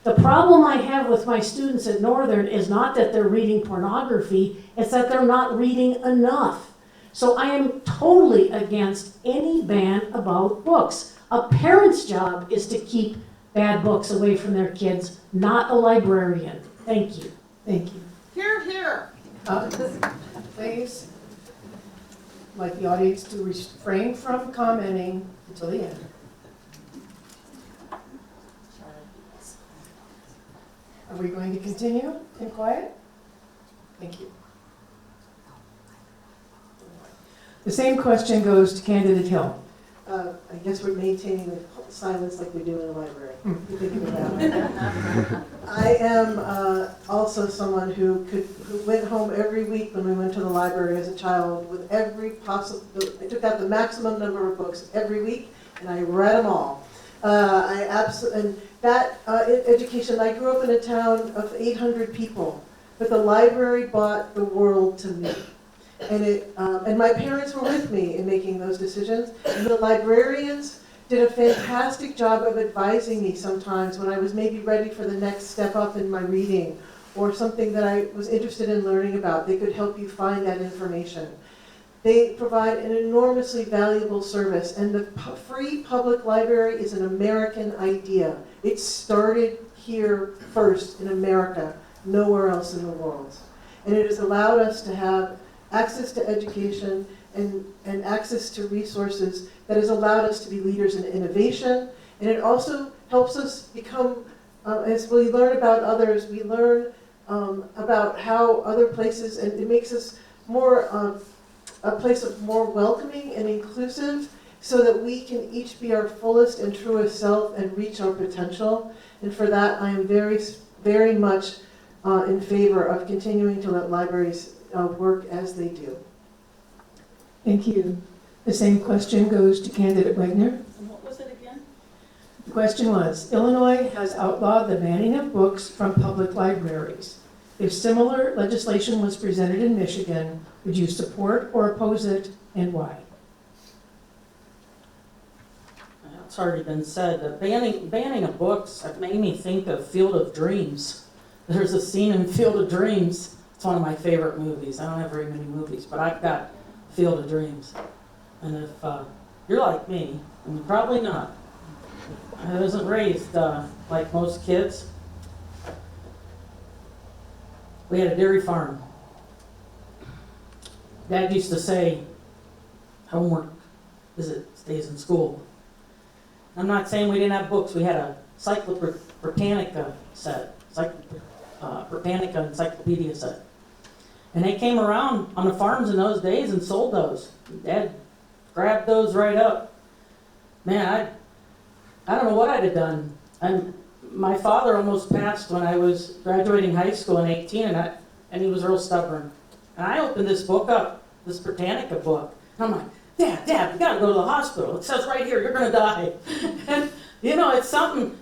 The problem I have with my students at Northern is not that they're reading pornography, it's that they're not reading enough. So I am totally against any ban about books. A parent's job is to keep bad books away from their kids, not a librarian. Thank you. Thank you. Here, here. Please, I'd like the audience to refrain from commenting until the end. Are we going to continue in quiet? Thank you. The same question goes to candidate Hill. I guess we're maintaining the silence like we do in the library. You think about it. I am also someone who went home every week when we went to the library as a child with every possible. I took out the maximum number of books every week, and I read them all. And that education. I grew up in a town of 800 people, but the library brought the world to me. And my parents were with me in making those decisions. And the librarians did a fantastic job of advising me sometimes when I was maybe ready for the next step up in my reading or something that I was interested in learning about. They could help you find that information. They provide an enormously valuable service, and the free public library is an American idea. It started here first in America, nowhere else in the world. And it has allowed us to have access to education and access to resources that has allowed us to be leaders in innovation. And it also helps us become, as we learn about others, we learn about how other places, and it makes us more a place of more welcoming and inclusive, so that we can each be our fullest and truest self and reach our potential. And for that, I am very, very much in favor of continuing to let libraries work as they do. Thank you. The same question goes to candidate Wagner. And what was it again? The question was, Illinois has outlawed the banning of books from public libraries. If similar legislation was presented in Michigan, would you support or oppose it, and why? It's already been said, that banning of books made me think of Field of Dreams. There's a scene in Field of Dreams. It's one of my favorite movies. I don't have very many movies, but I've got Field of Dreams. And if you're like me, and you're probably not, I wasn't raised like most kids. We had a dairy farm. Dad used to say, homework stays in school. I'm not saying we didn't have books. We had a Britannica set, Britannica encyclopedia set. And they came around on the farms in those days and sold those. Dad grabbed those right up. Man, I don't know what I'd have done. My father almost passed when I was graduating high school in 18, and he was real stubborn. And I opened this book up, this Britannica book, and I'm like, Dad, we gotta go to the hospital. It says right here, you're gonna die. And, it's something,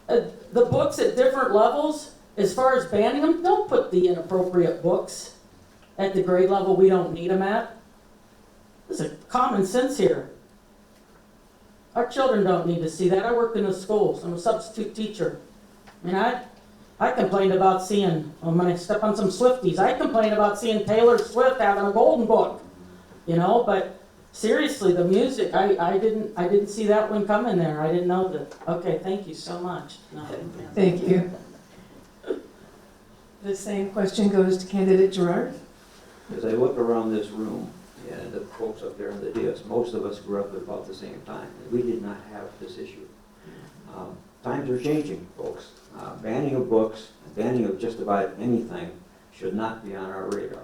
the books at different levels, as far as banning them, don't put the inappropriate books at the grade level we don't need them at. There's a common sense here. Our children don't need to see that. I worked in the schools. I'm a substitute teacher. I mean, I complained about seeing, when I step on some Swifties, I complained about seeing Taylor Swift having a golden book, but seriously, the music, I didn't see that one coming there. I didn't know that. Okay, thank you so much. No. Thank you. The same question goes to candidate Gerard. As I look around this room and the folks up there in the dais, most of us grew up at about the same time. We did not have this issue. Times are changing, folks. Banning of books, banning of just about anything should not be on our radar.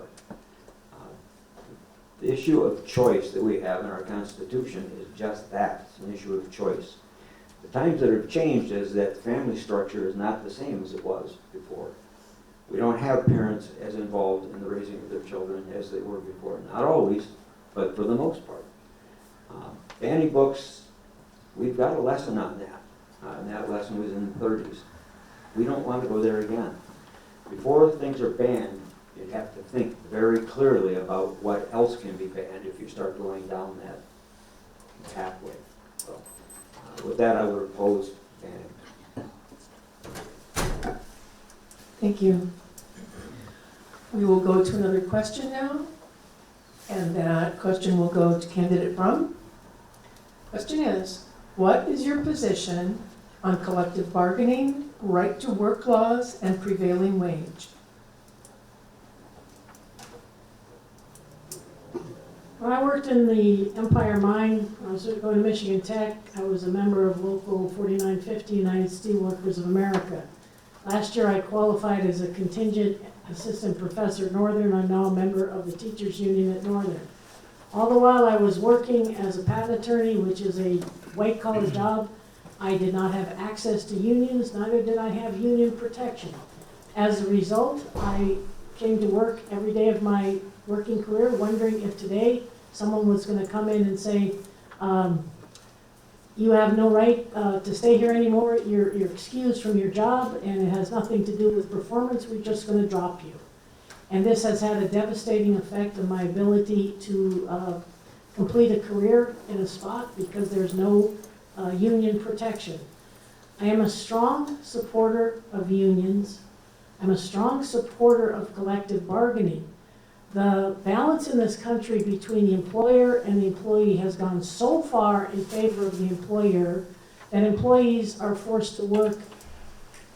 The issue of choice that we have in our Constitution is just that. It's an issue of choice. The times that have changed is that the family structure is not the same as it was before. We don't have parents as involved in the raising of their children as they were before. Not always, but for the most part. Banning books, we've got a lesson on that. And that lesson was in the 30s. We don't want to go there again. Before things are banned, you have to think very clearly about what else can be banned if you start going down that pathway. So, with that, I would oppose banning. Thank you. We will go to another question now, and that question will go to candidate Brum. Question is, what is your position on collective bargaining, right to work laws, and prevailing wage? When I worked in the Empire Mine, I was going to Michigan Tech. I was a member of Local 4950, United Steelworkers of America. Last year I qualified as a contingent assistant professor at Northern. I'm now a member of the teachers union at Northern. All the while I was working as a patent attorney, which is a white-collar job, I did not have access to unions, neither did I have union protection. As a result, I came to work every day of my working career wondering if today someone was going to come in and say, you have no right to stay here anymore, you're excused from your job, and it has nothing to do with performance, we're just going to drop you. And this has had a devastating effect on my ability to complete a career in a spot because there's no union protection. I am a strong supporter of unions. I'm a strong supporter of collective bargaining. The balance in this country between the employer and the employee has gone so far in favor of the employer that employees are forced to work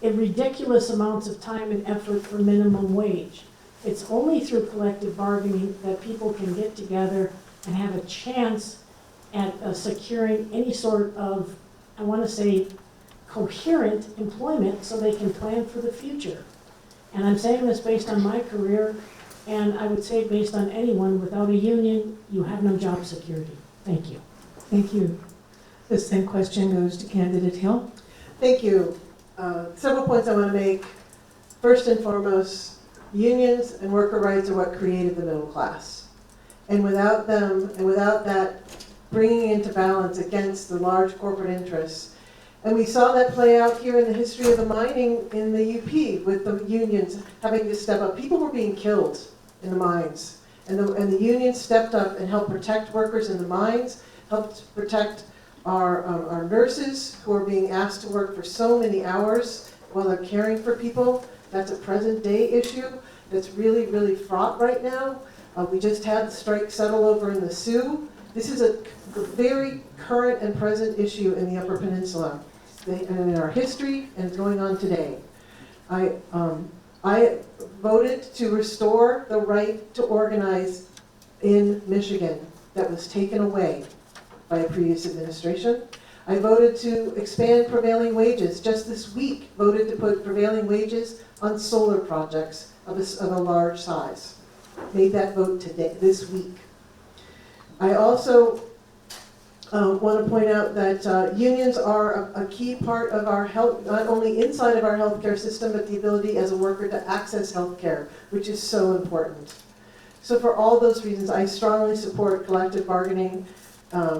in ridiculous amounts of time and effort for minimum wage. It's only through collective bargaining that people can get together and have a chance at securing any sort of, I want to say, coherent employment so they can plan for the future. And I'm saying this based on my career, and I would say based on anyone. Without a union, you have no job security. Thank you. Thank you. The same question goes to candidate Hill. Thank you. Several points I want to make. First and foremost, Unions and worker rights are what created the middle class. And without them, and without that bringing into balance against the large corporate interests, and we saw that play out here in the history of the mining in the UP with the unions having to step up. People were being killed in the mines. And the unions stepped up and helped protect workers in the mines, helped protect our nurses who are being asked to work for so many hours while they're caring for people. That's a present day issue that's really, really fraught right now. We just had the strike settle over in the Sioux. This is a very current and present issue in the Upper Peninsula and in our history, and it's going on today. I voted to restore the right to organize in Michigan that was taken away by a previous administration. I voted to expand prevailing wages. Just this week, voted to put prevailing wages on solar projects of a large size. Made that vote today, this week. I also want to point out that unions are a key part of our health, not only inside of our healthcare system, but the ability as a worker to access healthcare, which is so important. So for all those reasons, I strongly support collective bargaining,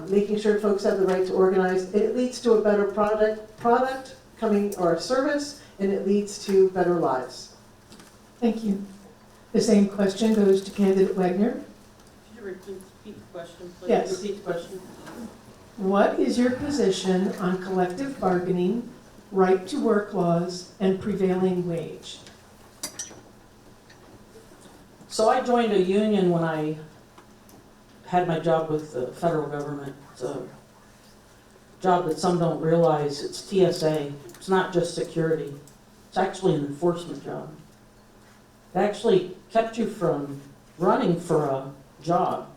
making sure folks have the right to organize. It leads to a better product coming, or a service, and it leads to better lives. Thank you. The same question goes to candidate Wagner. Could you repeat the question, please? Yes. Repeat the question. What is your position on collective bargaining, right to work laws, and prevailing wage? So I joined a union when I had my job with the federal government. It's a job that some don't realize. It's TSA. It's not just security. It's actually an enforcement job. It actually kept you from running for a job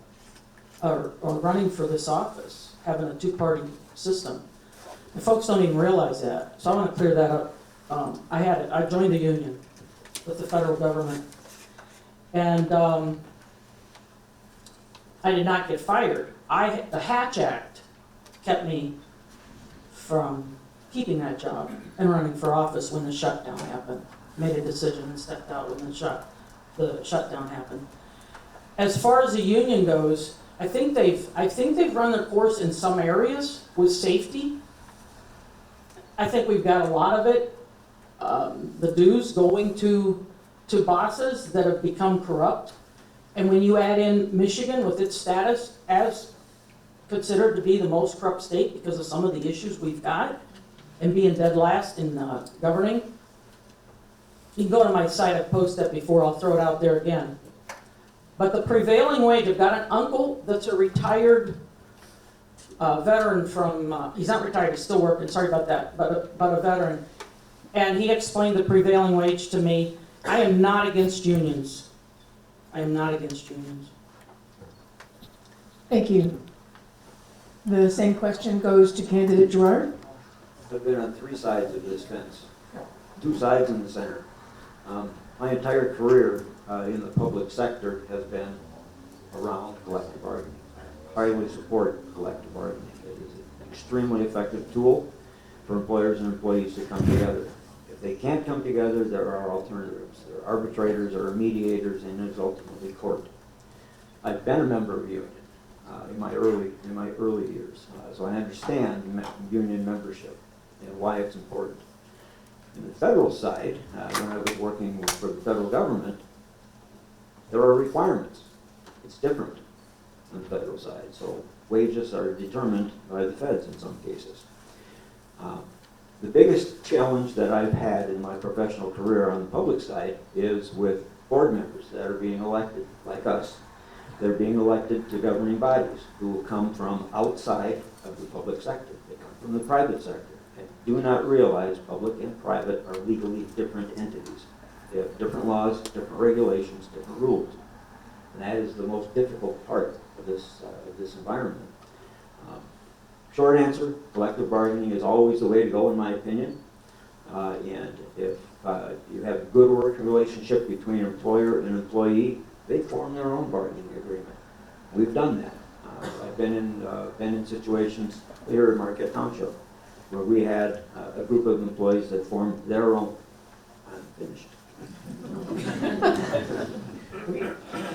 or running for this office, having a two-party system. And folks don't even realize that. So I want to clear that up. I joined the union with the federal government. And I did not get fired. The Hatch Act kept me from keeping that job and running for office when the shutdown happened. Made a decision and stepped out when the shutdown happened. As far as the union goes, I think they've run their course in some areas with safety. I think we've got a lot of it. The dues going to bosses that have become corrupt. And when you add in Michigan with its status as considered to be the most corrupt state because of some of the issues we've got and being dead last in governing, you can go to my site, I've posted that before, I'll throw it out there again. But the prevailing wage, I've got an uncle that's a retired veteran from, he's not retired, he's still working, sorry about that, but a veteran. And he explained the prevailing wage to me. I am not against unions. I am not against unions. Thank you. The same question goes to candidate Gerard. I've been on three sides of this fence, two sides in the center. My entire career in the public sector has been around collective bargaining. I highly support collective bargaining. It is an extremely effective tool for employers and employees to come together. If they can't come together, there are alternatives. There are arbitrators, there are mediators, and there's ultimately court. I've been a member of a union in my early years, so I understand union membership and why it's important. In the federal side, when I was working for the federal government, there are requirements. It's different on the federal side, so wages are determined by the feds in some cases. The biggest challenge that I've had in my professional career on the public side is with board members that are being elected, like us. They're being elected to governing bodies who will come from outside of the public sector. They come from the private sector and do not realize public and private are legally different entities. They have different laws, different regulations, different rules. And that is the most difficult part of this environment. Short answer, collective bargaining is always the way to go in my opinion. And if you have a good working relationship between employer and employee, they form their own bargaining agreement. We've done that. I've been in situations here in Marquette Township where we had a group of employees that formed their own unfinished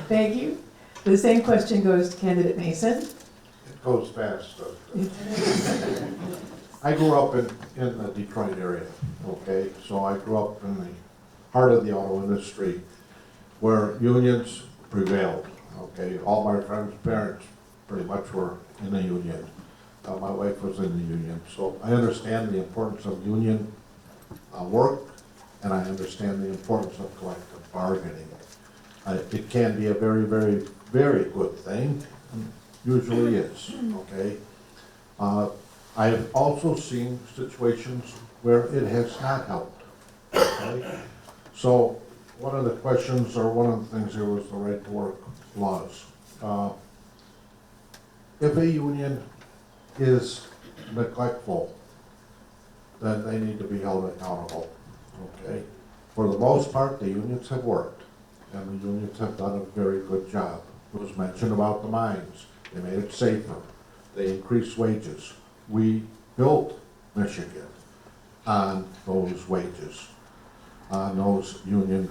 Thank you. The same question goes to candidate Mason. It goes fast, doesn't it? I grew up in the Detroit area, okay? So I grew up in the heart of the auto industry where unions prevailed, okay? All my friends' parents pretty much were in the union. My wife was in the union. So I understand the importance of union work, and I understand the importance of collective bargaining. It can be a very, very, very good thing, usually is, okay? I have also seen situations where it has not helped, okay? So one of the questions, or one of the things here was the right to work laws. If a union is neglectful, then they need to be held accountable, okay? For the most part, the unions have worked, and the unions have done a very good job. It was mentioned about the mines. They made it safer. They increased wages. We built Michigan on those wages, on those union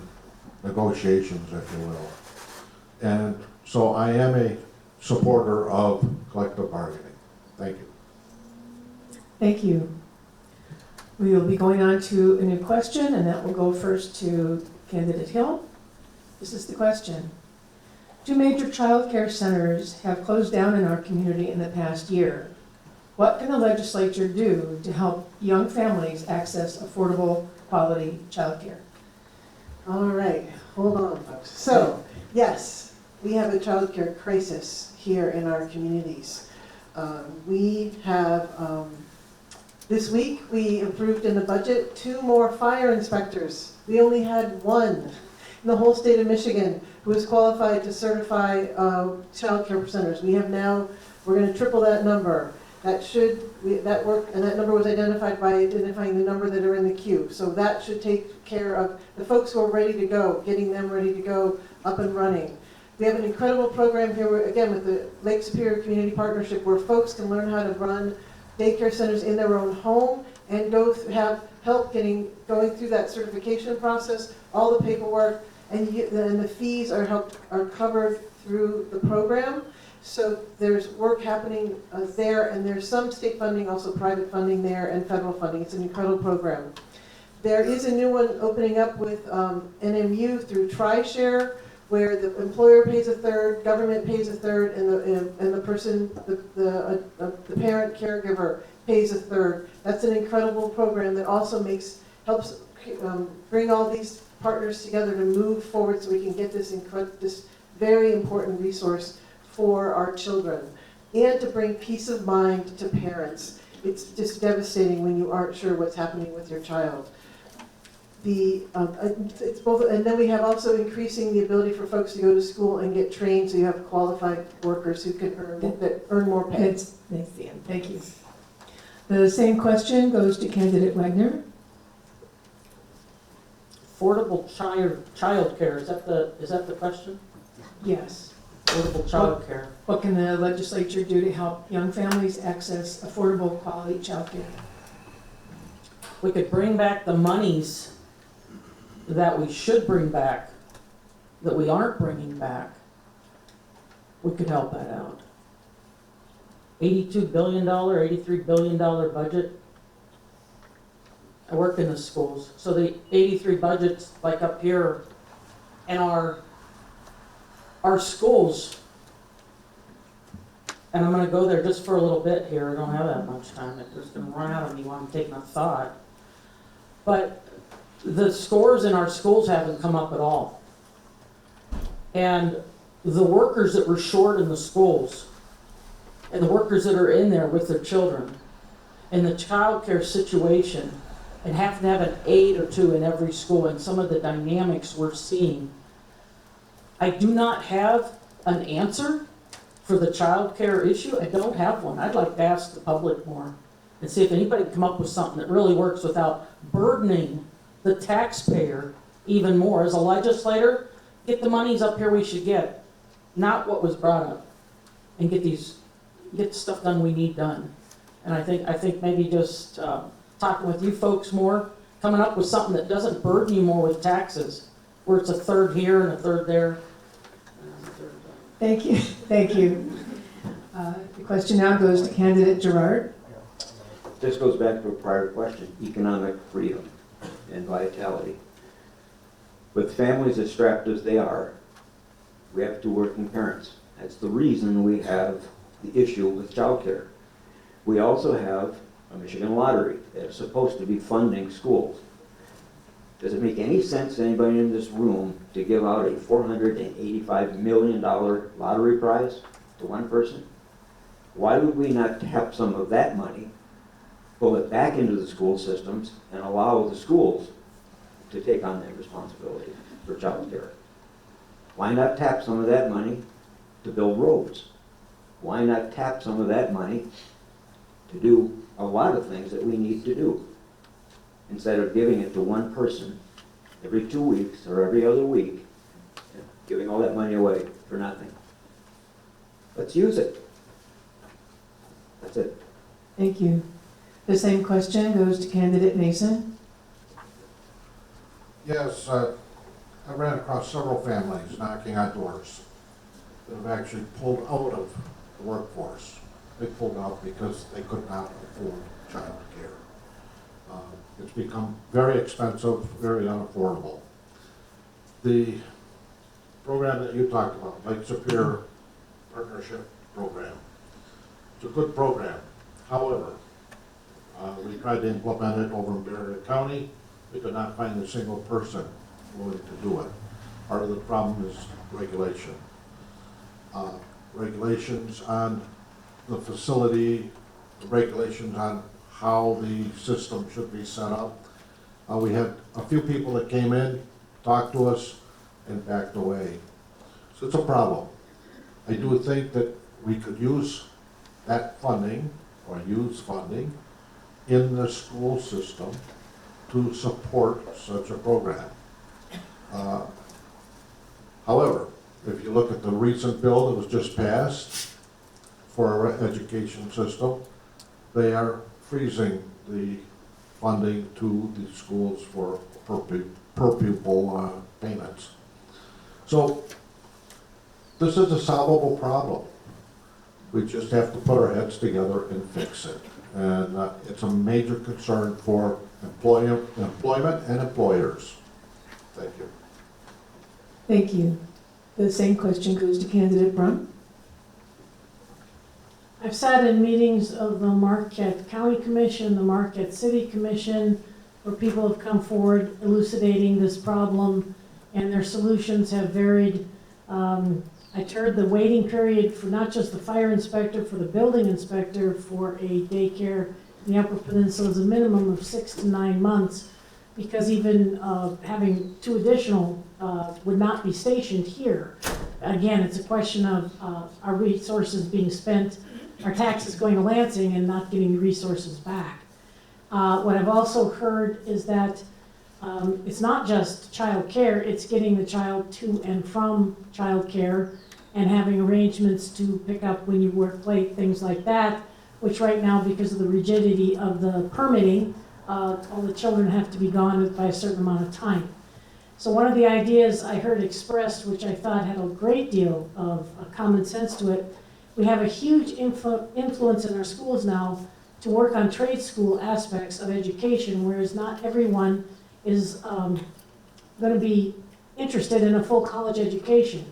negotiations, if you will. And so I am a supporter of collective bargaining. Thank you. Thank you. We will be going on to a new question, and that will go first to candidate Hill. This is the question. 2 major child care centers have closed down in our community in the past year. What can the legislature do to help young families access affordable, quality child care? All right, hold on, folks. So, yes, we have a childcare crisis here in our communities. We have, this week, we approved in the budget 2 more fire inspectors. We only had 1 in the whole state of Michigan who is qualified to certify childcare centers. We have now, we're going to triple that number. That work, and that number was identified by identifying the number that are in the queue. So that should take care of the folks who are ready to go, getting them ready to go up and running. We have an incredible program here, again, with the Lake Superior Community Partnership, where folks can learn how to run daycare centers in their own home and have help going through that certification process, all the paperwork, and the fees are covered through the program. So there's work happening there, and there's some state funding, also private funding there, and federal funding. It's an incredible program. There is a new one opening up with NMU through TriShare, where the employer pays a third, government pays a third, and the person, the parent caregiver pays a third. That's an incredible program that also helps bring all these partners together to move forward, so we can get this very important resource for our children, and to bring peace of mind to parents. It's just devastating when you aren't sure what's happening with your child. It's both, and then we have also increasing the ability for folks to go to school and get trained, so you have qualified workers who can earn more pay. Thanks, Dan. Thank you. The same question goes to candidate Wagner. Affordable child care, is that the question? Yes. Affordable child care. What can the legislature do to help young families access affordable, quality child care? We could bring back the monies that we should bring back, that we aren't bringing back. We could help that out. $82 billion, $83 billion budget. I work in the schools, so the 83 budgets, like up here, and our schools, and I'm going to go there just for a little bit here. I don't have that much time. It's just going to run out of me while I'm taking a thought. But the scores in our schools haven't come up at all. And the workers that were short in the schools, and the workers that are in there with their children, and the child care situation, and having to have an aide or 2 in every school, and some of the dynamics we're seeing, I do not have an answer for the child care issue. I don't have one. I'd like to ask the public more and see if anybody can come up with something that really works without burdening the taxpayer even more. As a legislator, get the monies up here we should get, not what was brought up, and get the stuff done we need done. And I think maybe just talking with you folks more, coming up with something that doesn't burden you more with taxes, where it's a third here and a third there. and a third there. Thank you, thank you. The question now goes to candidate Gerard. This goes back to a prior question, economic freedom and vitality. With families as strapped as they are, we have two working parents. That's the reason we have the issue with childcare. We also have a Michigan lottery that is supposed to be funding schools. Does it make any sense to anybody in this room to give out a $485 million lottery prize to one person? Why would we not tap some of that money, pull it back into the school systems, and allow the schools to take on that responsibility for child care? Why not tap some of that money to build roads? Why not tap some of that money to do a lot of things that we need to do, instead of giving it to one person every 2 weeks or every other week, giving all that money away for nothing? Let's use it. That's it. Thank you. The same question goes to candidate Mason. Yes, I ran across several families knocking on doors that have actually pulled out of the workforce. They pulled out because they could not afford child care. It's become very expensive, very unaffordable. The program that you talked about, Lake Superior Partnership Program, it's a good program. However, we tried to implement it over in Bear County. We could not find a single person willing to do it. Part of the problem is regulation. Regulations on the facility, regulations on how the system should be set up. We had a few people that came in, talked to us, and backed away. So it's a problem. I do think that we could use that funding, or use funding, in the school system to support such a program. However, if you look at the recent bill that was just passed for our education system, they are freezing the funding to the schools for per pupil payments. So this is a solvable problem. We just have to put our heads together and fix it. And it's a major concern for employment and employers. Thank you. Thank you. The same question goes to candidate Brum. I've sat in meetings of the Marquette County Commission, the Marquette City Commission, where people have come forward elucidating this problem, and their solutions have varied. I heard the waiting period for not just the fire inspector, for the building inspector for a daycare in the Upper Peninsula is a minimum of 6 to 9 months, because even having 2 additional would not be stationed here. Again, it's a question of our resources being spent, our taxes going to Lansing and not getting the resources back. What I've also heard is that it's not just child care, it's getting the child to and from child care and having arrangements to pick up when you work late, things like that, which right now, because of the rigidity of the permitting, all the children have to be gone by a certain amount of time. So one of the ideas I heard expressed, which I thought had a great deal of common sense to it, we have a huge influence in our schools now to work on trade school aspects of education, whereas not everyone is going to be interested in a full college education.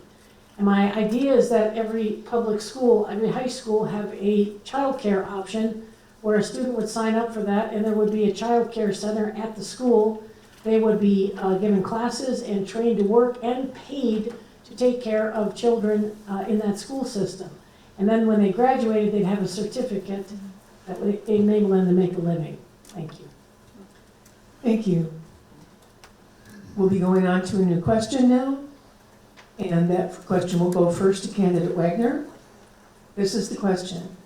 And my idea is that every public school, every high school have a child care option where a student would sign up for that, and there would be a child care center at the school. They would be given classes and trained to work and paid to take care of children in that school system. And then when they graduated, they'd have a certificate that would enable them to make a living. Thank you. Thank you. We'll be going on to a new question now. And that question will go first to candidate Wagner. This is the question.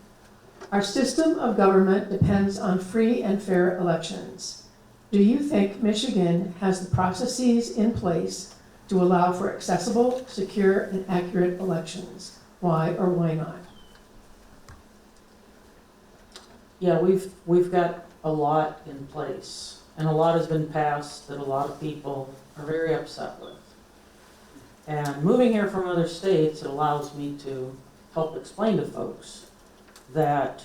Our system of government depends on free and fair elections. Do you think Michigan has the processes in place to allow for accessible, secure, and accurate elections? Why or why not? Yeah, we've got a lot in place. and a lot has been passed that a lot of people are very upset with. And moving here from other states, it allows me to help explain to folks that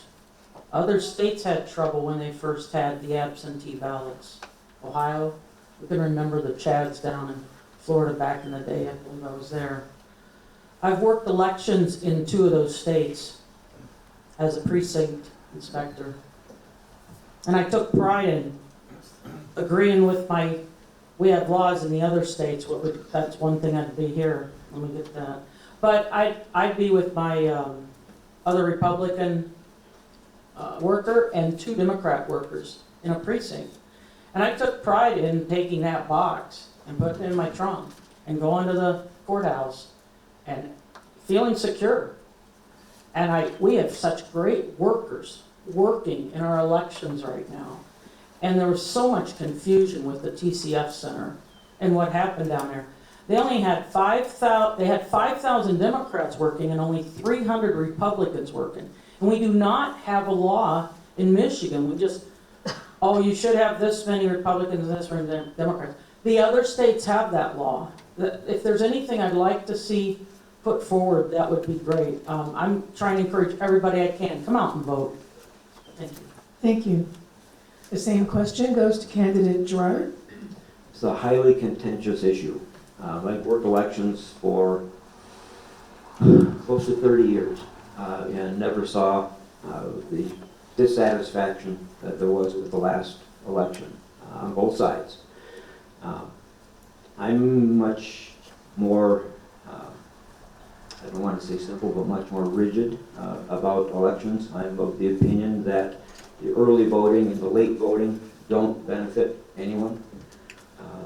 other states had trouble when they first had the absentee ballots. Ohio, we can remember the Chads down in Florida back in the day, I believe I was there. I've worked elections in 2 of those states as a precinct inspector. And I took pride in agreeing with we have laws in the other states, that's one thing I'd be here, let me get that. But I'd be with my other Republican worker and 2 Democrat workers in a precinct. And I took pride in taking that box and putting it in my trunk and going to the courthouse and feeling secure. And we have such great workers working in our elections right now. And there was so much confusion with the TCF Center and what happened down there. They only had 5,000 Democrats working and only 300 Republicans working. And we do not have a law in Michigan. We just, you should have this many Republicans and this many Democrats. The other states have that law. If there's anything I'd like to see put forward, that would be great. I'm trying to encourage everybody I can, come out and vote. Thank you. Thank you. The same question goes to candidate Gerard. It's a highly contentious issue. I've worked elections for close to 30 years and never saw the dissatisfaction that there was with the last election on both sides. I'm much more, I don't want to say simple, but much more rigid about elections. I'm of the opinion that the early voting and the late voting don't benefit anyone.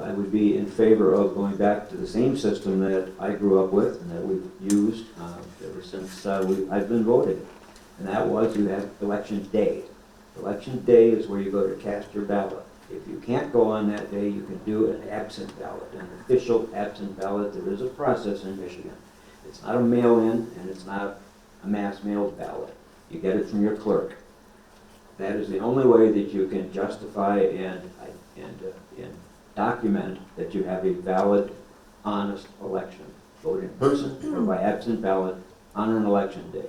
I would be in favor of going back to the same system that I grew up with and that we've used ever since I've been voting. And that was, you have election day. Election day is where you go to cast your ballot. If you can't go on that day, you can do an absent ballot, an official absent ballot. There is a process in Michigan. It's not a mail-in and it's not a mass mailed ballot. You get it from your clerk. That is the only way that you can justify and document that you have a valid, honest election. Vote in person or by absent ballot on an election day.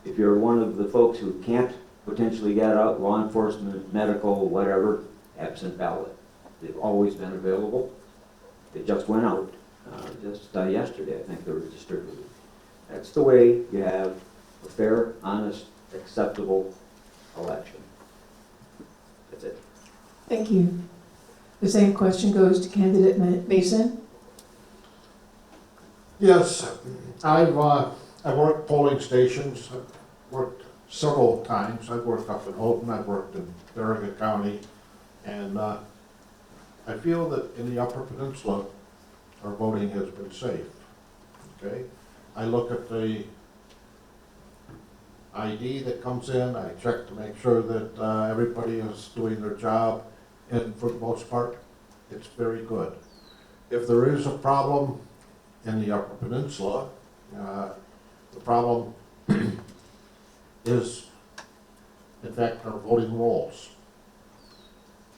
If you're one of the folks who can't potentially get out, law enforcement, medical, whatever, absent ballot. They've always been available. They just went out just yesterday, I think they were distributed. That's the way you have a fair, honest, acceptable election. That's it. Thank you. The same question goes to candidate Mason. Yes, I've worked polling stations. I've worked several times. I've worked up in Houghton, I've worked in Farragut County, and I feel that in the Upper Peninsula, our voting has been safe, okay? I look at the ID that comes in, I check to make sure that everybody is doing their job, and for the most part, it's very good. If there is a problem in the Upper Peninsula, the problem is, in fact, our voting rolls.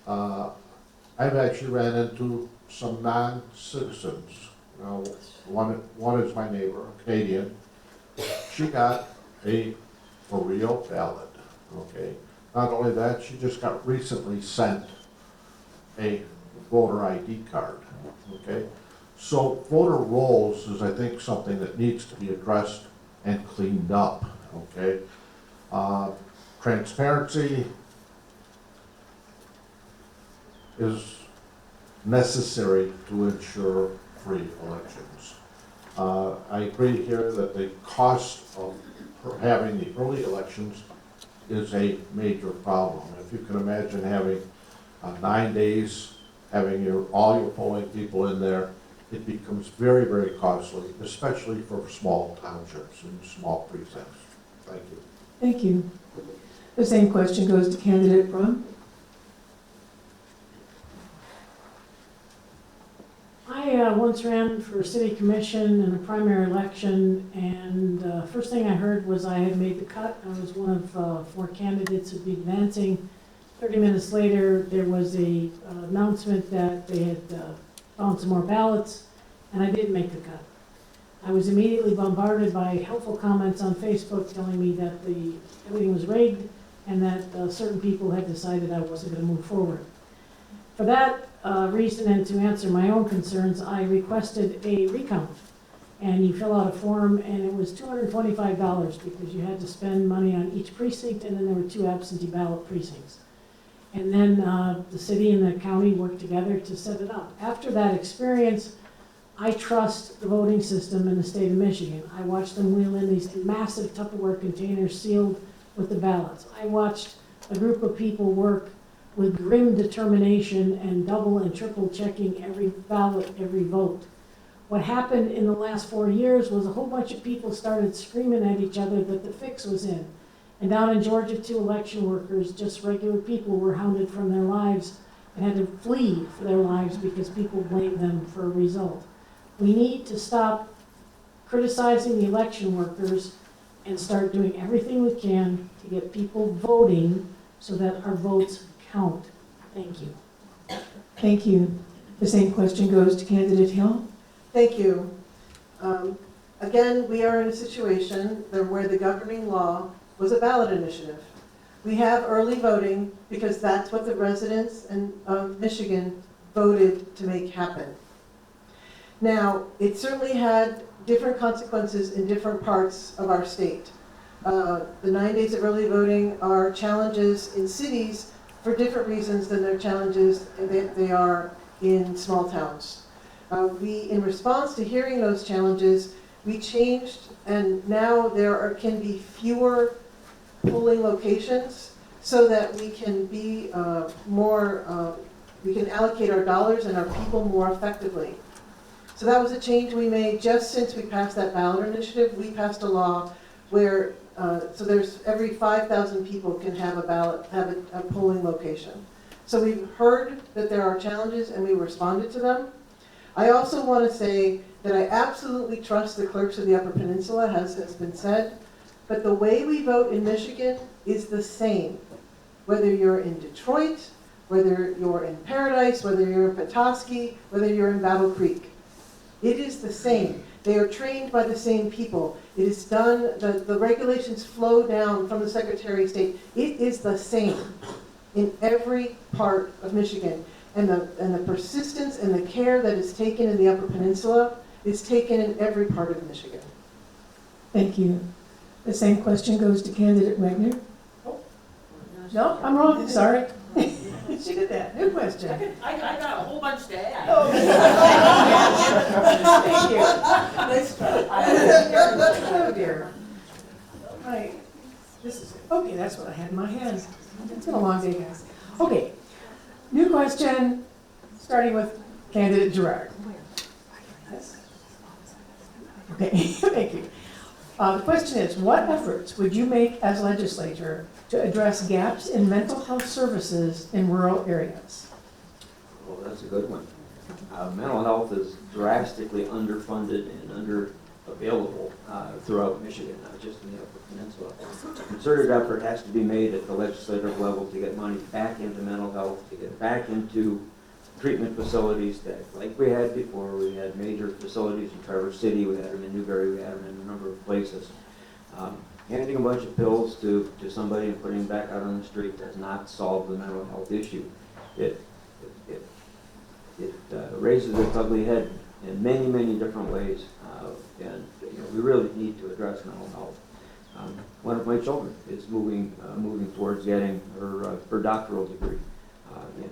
I've actually ran into some non-citizens. One is my neighbor, a Canadian. She got a for real ballot, okay? Not only that, she just got recently sent a voter ID card, okay? So voter rolls is, I think, something that needs to be addressed and cleaned up, okay? Transparency is necessary to ensure free elections. I agree here that the cost of having the early elections is a major problem. If you can imagine having 9 days, having all your polling people in there, it becomes very, very costly, especially for small townships and small precincts. Thank you. Thank you. The same question goes to candidate Brum. I once ran for city commission in a primary election, and first thing I heard was I had made the cut. I was one of 4 candidates who'd be advancing 30 minutes later, there was a announcement that they had found some more ballots, and I didn't make the cut. I was immediately bombarded by helpful comments on Facebook telling me that everything was rigged and that certain people had decided I wasn't going to move forward. For that reason, and to answer my own concerns, I requested a recount. And you fill out a form, and it was $225 because you had to spend money on each precinct, and then there were 2 absentee ballot precincts. And then the city and the county worked together to set it up. After that experience, I trust the voting system in the state of Michigan. I watched them wheel in these massive Tupperware containers sealed with the ballots. I watched a group of people work with grim determination and double and triple checking every ballot, every vote. What happened in the last 4 years was a whole bunch of people started screaming at each other that the fix was in. And down in Georgia, 2 election workers, just regular people, were hounded from their lives and had to flee for their lives because people blamed them for a result. We need to stop criticizing the election workers and start doing everything we can to get people voting so that our votes count. Thank you. Thank you. The same question goes to candidate Hill. Thank you. Again, we are in a situation where the governing law was a ballot initiative. We have early voting because that's what the residents of Michigan voted to make happen. Now, it certainly had different consequences in different parts of our state. The 9 days of early voting are challenges in cities for different reasons than their challenges that they are in small towns. In response to hearing those challenges, we changed, and now there can be fewer polling locations so that we can be we can allocate our dollars and our people more effectively. So that was a change we made just since we passed that ballot initiative. We passed a law where, so there's every 5,000 people can have a polling location. So we've heard that there are challenges and we responded to them. I also want to say that I absolutely trust the clerks of the Upper Peninsula, as has been said, but the way we vote in Michigan is the same. Whether you're in Detroit, whether you're in Paradise, whether you're in Petoskey, whether you're in Battle Creek. It is the same. They are trained by the same people. It is done, the regulations flow down from the Secretary of State. It is the same in every part of Michigan. And the persistence and the care that is taken in the Upper Peninsula is taken in every part of Michigan. Thank you. The same question goes to candidate Wagner. No, I'm wrong, sorry. She did that. New question. I got a whole bunch to add. Oh, thank you. Nice try. Oh dear. Right. This is, okay, that's what I had in my hand. It's been a long day, guys. Okay. New question, starting with candidate Gerard. Okay, thank you. The question is, what efforts would you make as legislator to address gaps in mental health services in rural areas? Well, that's a good one. Mental health is drastically underfunded and underavailable throughout Michigan, not just in the Upper Peninsula. A concerted effort has to be made at the legislative level to get money back into mental health, to get back into treatment facilities that, like we had before, we had major facilities in Traverse City, we had them in Newberry, we had them in a number of places. Handing a bunch of pills to somebody and putting them back out on the street does not solve the mental health issue. It raises its ugly head in many, many different ways, and we really need to address mental health. One of my children is moving towards getting her doctoral degree in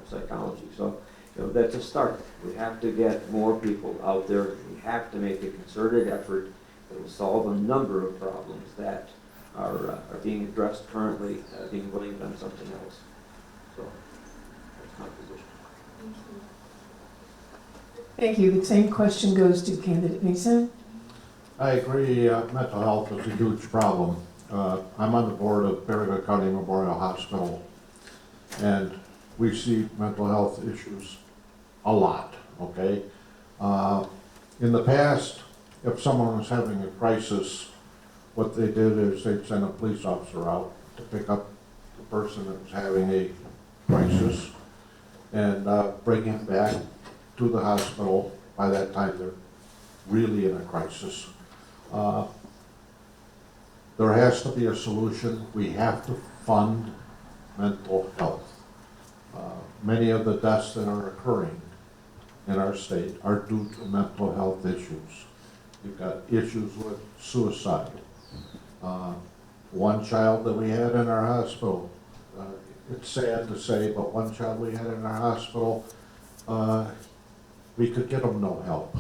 psychology. So that's a start. We have to get more people out there. We have to make a concerted effort that will solve a number of problems that are being addressed currently, being blamed on something else. So that's my position. Thank you. The same question goes to candidate Mason. I agree, mental health is a huge problem. I'm on the board of Baraga County Memorial Hospital, and we see mental health issues a lot, okay? In the past, if someone was having a crisis, what they did is they'd send a police officer out to pick up the person that was having a crisis and bring him back to the hospital. By that time, they're really in a crisis. There has to be a solution. We have to fund mental health. Many of the deaths that are occurring in our state are due to mental health issues. You've got issues with suicide. One child that we had in our hospital, it's sad to say, but one child we had in our hospital, we could get him no help.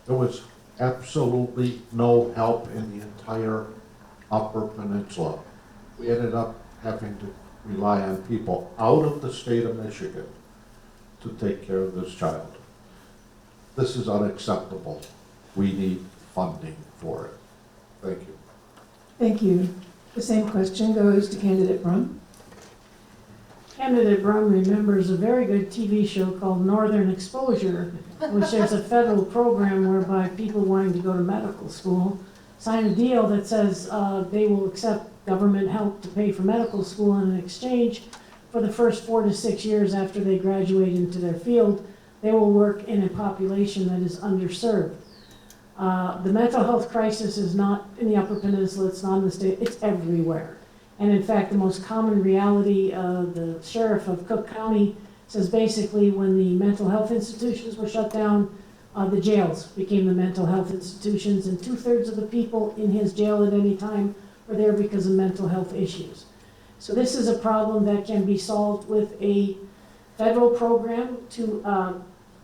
There was absolutely no help in the entire Upper Peninsula. We ended up having to rely on people out of the state of Michigan to take care of this child. This is unacceptable. We need funding for it. Thank you. Thank you. The same question goes to candidate Brum. Candidate Brum remembers a very good TV show called Northern Exposure, which there's a federal program whereby people wanting to go to medical school sign a deal that says they will accept government help to pay for medical school in exchange for the first 4 to 6 years after they graduate into their field. They will work in a population that is underserved. The mental health crisis is not in the Upper Peninsula, it's not in the state, it's everywhere. And in fact, the most common reality, the sheriff of Cook County says basically when the mental health institutions were shut down, the jails became the mental health institutions, and 2/3 of the people in his jail at any time were there because of mental health issues. So this is a problem that can be solved with a federal program to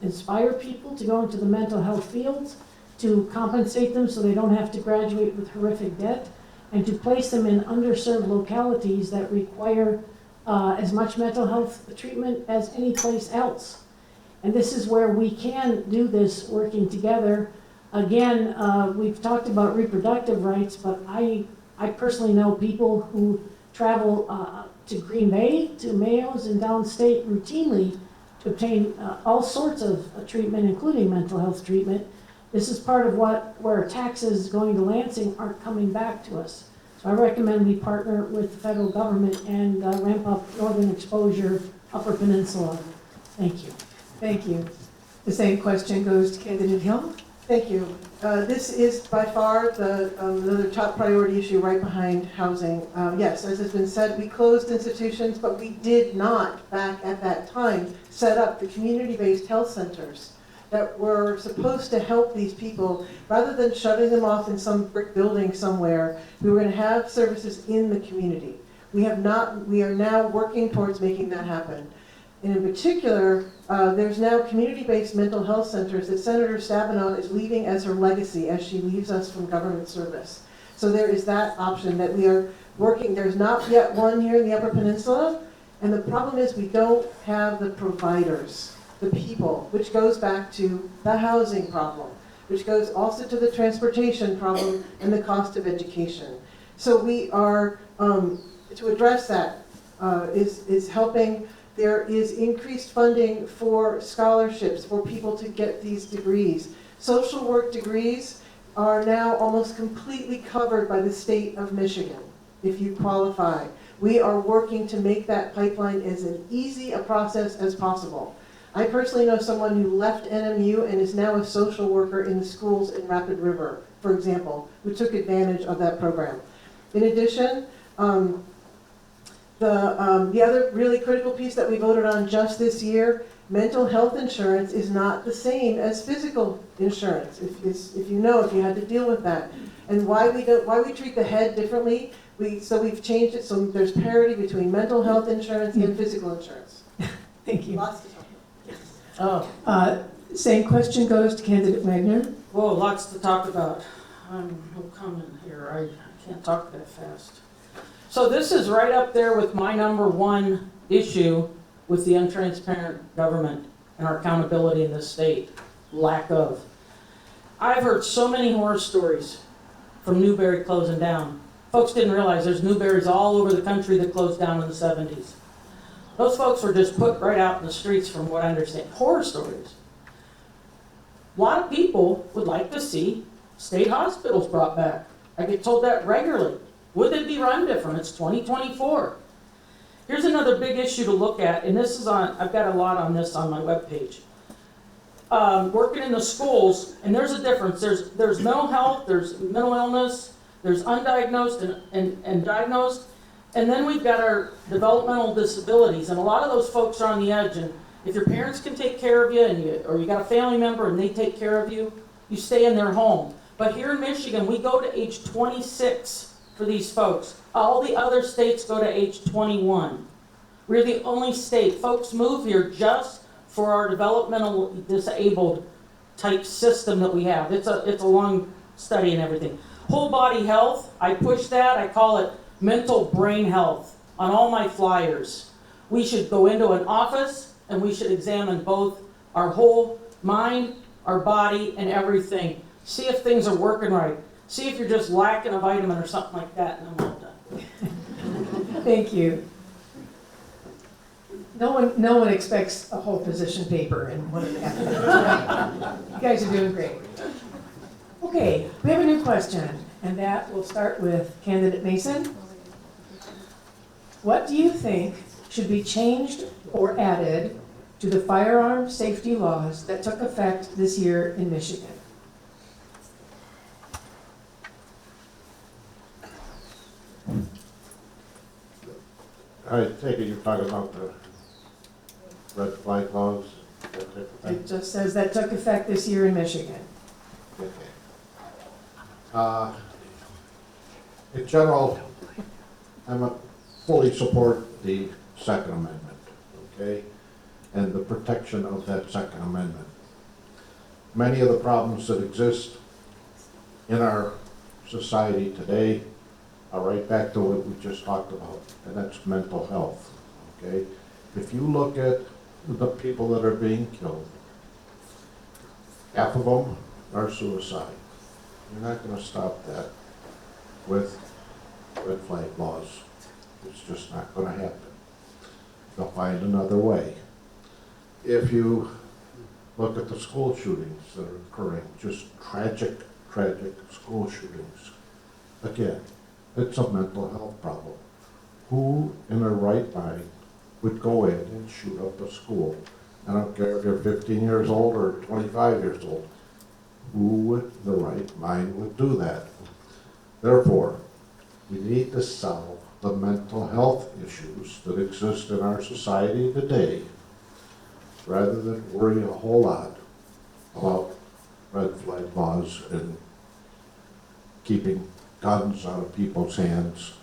inspire people to go into the mental health fields, to compensate them so they don't have to graduate with horrific debt, and to place them in underserved localities that require as much mental health treatment as any place else. And this is where we can do this working together. Again, we've talked about reproductive rights, but I personally know people who travel to Green Bay, to Mayo's and downstate routinely to obtain all sorts of treatment, including mental health treatment. This is part of where taxes going to Lansing aren't coming back to us. So I recommend we partner with the federal government and ramp up Northern Exposure, Upper Peninsula. Thank you. Thank you. The same question goes to candidate Hill. Thank you. This is by far the top priority issue right behind housing. Yes, as has been said, we closed institutions, but we did not, back at that time, set up the community-based health centers that were supposed to help these people. Rather than shutting them off in some brick building somewhere, we were going to have services in the community. We are now working towards making that happen. And in particular, there's now community-based mental health centers that Senator Stabenow is leaving as her legacy as she leaves us from government service. So there is that option that we are working. There's not yet one here in the Upper Peninsula, and the problem is we don't have the providers, the people, which goes back to the housing problem, which goes also to the transportation problem and the cost of education. So we are, to address that, is helping. There is increased funding for scholarships for people to get these degrees. Social work degrees are now almost completely covered by the state of Michigan, if you qualify. We are working to make that pipeline as an easy a process as possible. I personally know someone who left NMU and is now a social worker in the schools in Rapid River, for example, who took advantage of that program. In addition, the other really critical piece that we voted on just this year, mental health insurance is not the same as physical insurance. If you had to deal with that, and why we treat the head differently. So we've changed it so there's parity between mental health insurance and physical insurance. Thank you. Lots to talk about. Oh, Same question goes to candidate Wagner. whoa, lots to talk about. I'm coming here. I can't talk that fast. So this is right up there with my number one issue with the untransparent government and our accountability in this state. Lack of. I've heard so many horror stories from Newberry closing down. Folks didn't realize there's Newberries all over the country that closed down in the 70s. Those folks were just put right out in the streets from what I understand. Horror stories. A lot of people would like to see state hospitals brought back. I get told that regularly. Would they be run different? It's 2024. Here's another big issue to look at, and this is on, I've got a lot on this on my webpage. Working in the schools, and there's a difference. There's mental health, there's mental illness, there's undiagnosed and diagnosed, and then we've got our developmental disabilities, and a lot of those folks are on the edge, and if your parents can take care of you, or you got a family member and they take care of you, you stay in their home. But here in Michigan, we go to age 26 for these folks. All the other states go to age 21. We're the only state. Folks move here just for our developmental disabled type system that we have. It's a long study and everything. Whole body health, I push that. I call it mental brain health on all my flyers. We should go into an office and we should examine both our whole mind, our body, and everything. See if things are working right. See if you're just lacking a vitamin or something like that, and I'm all done. Thank you. No one expects a whole position paper in one of the afternoons. You guys are doing great. Okay, we have a new question, and that will start with candidate Mason. What do you think should be changed or added to the firearm safety laws that took effect this year in Michigan? I take it you're talking about the red flag laws, that type of thing? It just says that took effect this year in Michigan. Okay. In general, fully support the Second Amendment, okay? And the protection of that Second Amendment. Many of the problems that exist in our society today are right back to what we just talked about, and that's mental health, okay? If you look at the people that are being killed, half of them are suicide. You're not going to stop that with red flag laws. It's just not going to happen. They'll find another way. If you look at the school shootings that are occurring, just tragic school shootings, again, it's a mental health problem. Who in their right mind would go in and shoot up a school? I don't care if you're 15 years old or 25 years old. Who would in the right mind would do that? Therefore, we need to solve the mental health issues that exist in our society today, rather than worry a whole lot about red flag laws and keeping guns out of people's hands.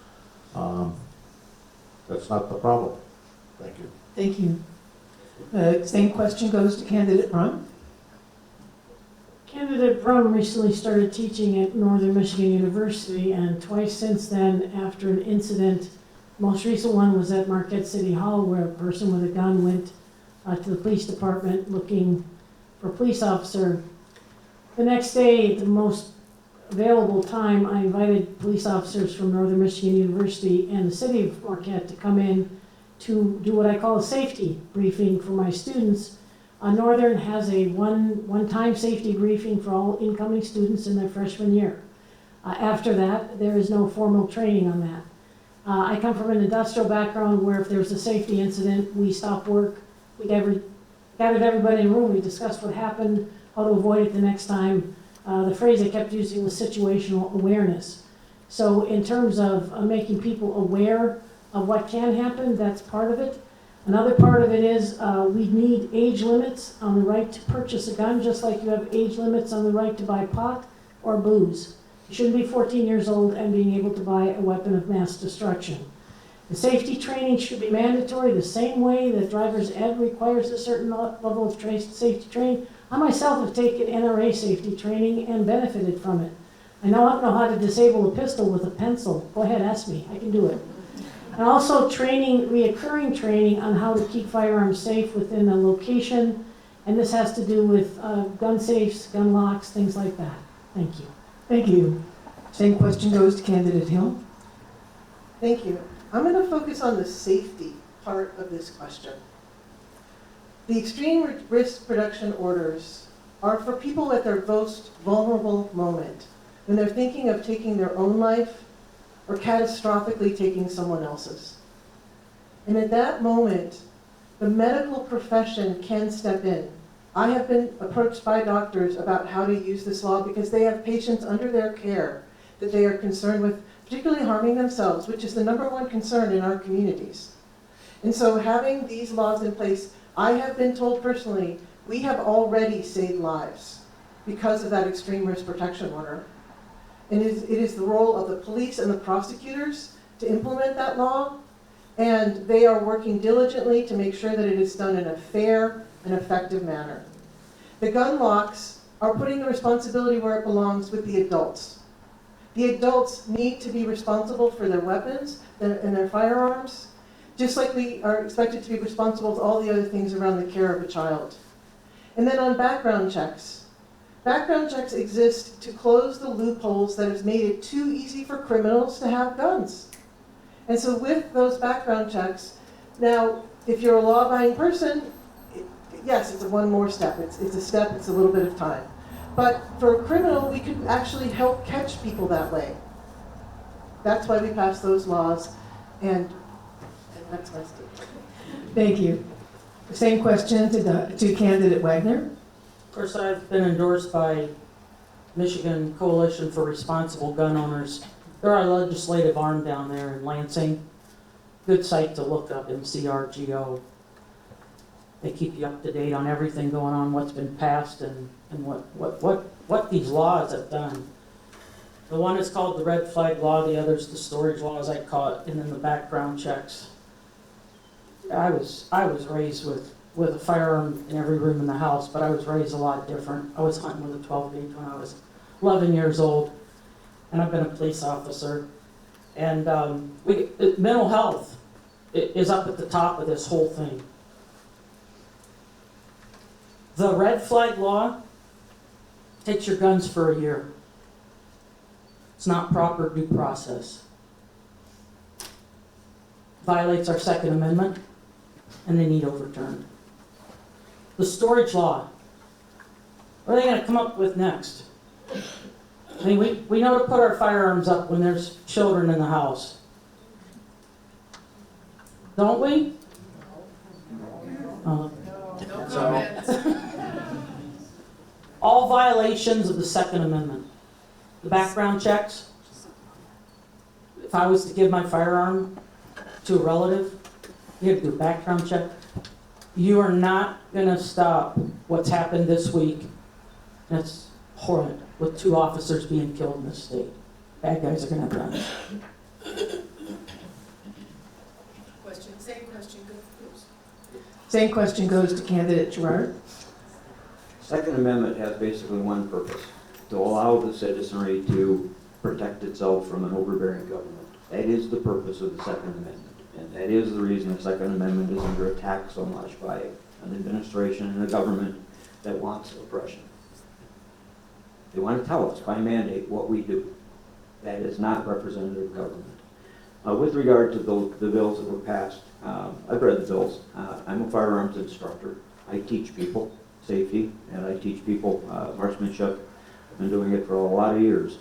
That's not the problem. Thank you. Thank you. Same question goes to candidate Brum. Candidate Brum recently started teaching at Northern Michigan University, and twice since then, after an incident, most recent one was at Marquette City Hall, where a person with a gun went to the police department looking for a police officer. The next day, at the most available time, I invited police officers from Northern Michigan University and the city of Marquette to come in to do what I call a safety briefing for my students. Northern has a one-time safety briefing for all incoming students in their freshman year. After that, there is no formal training on that. I come from an industrial background where if there was a safety incident, we stopped work, we gathered everybody in a room, we discussed what happened, how to avoid it the next time. The phrase I kept using was situational awareness. So in terms of making people aware of what can happen, that's part of it. Another part of it is we need age limits on the right to purchase a gun, just like you have age limits on the right to buy pot or booze. You shouldn't be 14 years old and being able to buy a weapon of mass destruction. The safety training should be mandatory the same way that driver's ed requires a certain level of safety training. I myself have taken NRA safety training and benefited from it. I now know how to disable a pistol with a pencil. Go ahead, ask me, I can do it. And also reoccurring training on how to keep firearms safe within a location. And this has to do with gun safes, gun locks, things like that. Thank you. Thank you. Same question goes to candidate Hill. Thank you. I'm going to focus on the safety part of this question. The extreme risk reduction orders are for people at their most vulnerable moment, when they're thinking of taking their own life or catastrophically taking someone else's. And at that moment, the medical profession can step in. I have been approached by doctors about how to use this law because they have patients under their care that they are concerned with, particularly harming themselves, which is the #1 concern in our communities. And so having these laws in place, I have been told personally, we have already saved lives because of that extreme risk protection order. And it is the role of the police and the prosecutors to implement that law, and they are working diligently to make sure that it is done in a fair and effective manner. The gun locks are putting the responsibility where it belongs with the adults. The adults need to be responsible for their weapons and their firearms, just like we are expected to be responsible with all the other things around the care of a child. And then on background checks. Background checks exist to close the loopholes that has made it too easy for criminals to have guns. And so with those background checks, now, if you're a law-abiding person, yes, it's one more step. It's a step, it's a little bit of time. But for a criminal, we could actually help catch people that way. That's why we passed those laws, and that's my statement. Thank you. Same question to candidate Wagner. Of course, I've been endorsed by Michigan Coalition for Responsible Gun Owners. They're our legislative arm down there in Lansing. Good site to look up, MCRGO. They keep you up to date on everything going on, what's been passed, and what these laws have done. The one is called the red flag law, the other's the storage law, as I call it, and then the background checks. I was raised with a firearm in every room in the house, but I was raised a lot different. I was hunting with a 12 gauge when I was 11 years old, and I've been a police officer. And mental health is up at the top of this whole thing. The red flag law takes your guns for a year. It's not proper due process. Violates our Second Amendment, and they need overturned. The storage law, what are they going to come up with next? I mean, we know to put our firearms up when there's children in the house. Don't we? No comments. All violations of the Second Amendment. The background checks. If I was to give my firearm to a relative, you have to do a background check. You are not going to stop what's happened this week. That's horrid, with 2 officers being killed in this state. Bad guys are going to have guns. Same question, please. Same question goes to candidate Gerard. Second Amendment has basically one purpose, to allow the citizenry to protect itself from an overbearing government. That is the purpose of the Second Amendment. And that is the reason the Second Amendment is under attack so much by an administration and a government that wants oppression. They want to tell us by mandate what we do. That is not representative government. With regard to the bills that were passed, I've read the bills. I'm a firearms instructor. I teach people safety, and I teach people marksmanship. I've been doing it for a lot of years.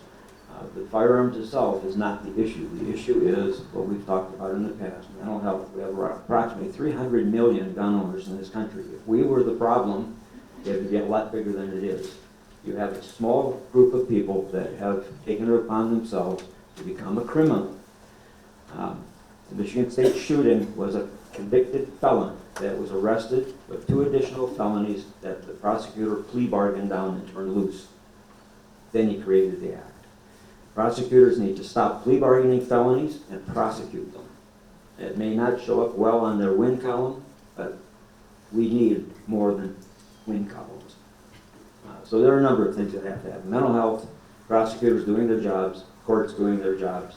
The firearms itself is not the issue. The issue is what we've talked about in the past, mental health. We have approximately 300 million gun owners in this country. If we were the problem, it would get a lot bigger than it is. You have a small group of people that have taken it upon themselves to become a criminal. The Michigan State shooting was a convicted felon that was arrested with 2 additional felonies that the prosecutor plea bargained down and turned loose. Then he created the act. Prosecutors need to stop plea bargaining felonies and prosecute them. It may not show up well on their win column, but we need more than win columns. So there are a number of things that have to happen. Mental health, prosecutors doing their jobs, courts doing their jobs,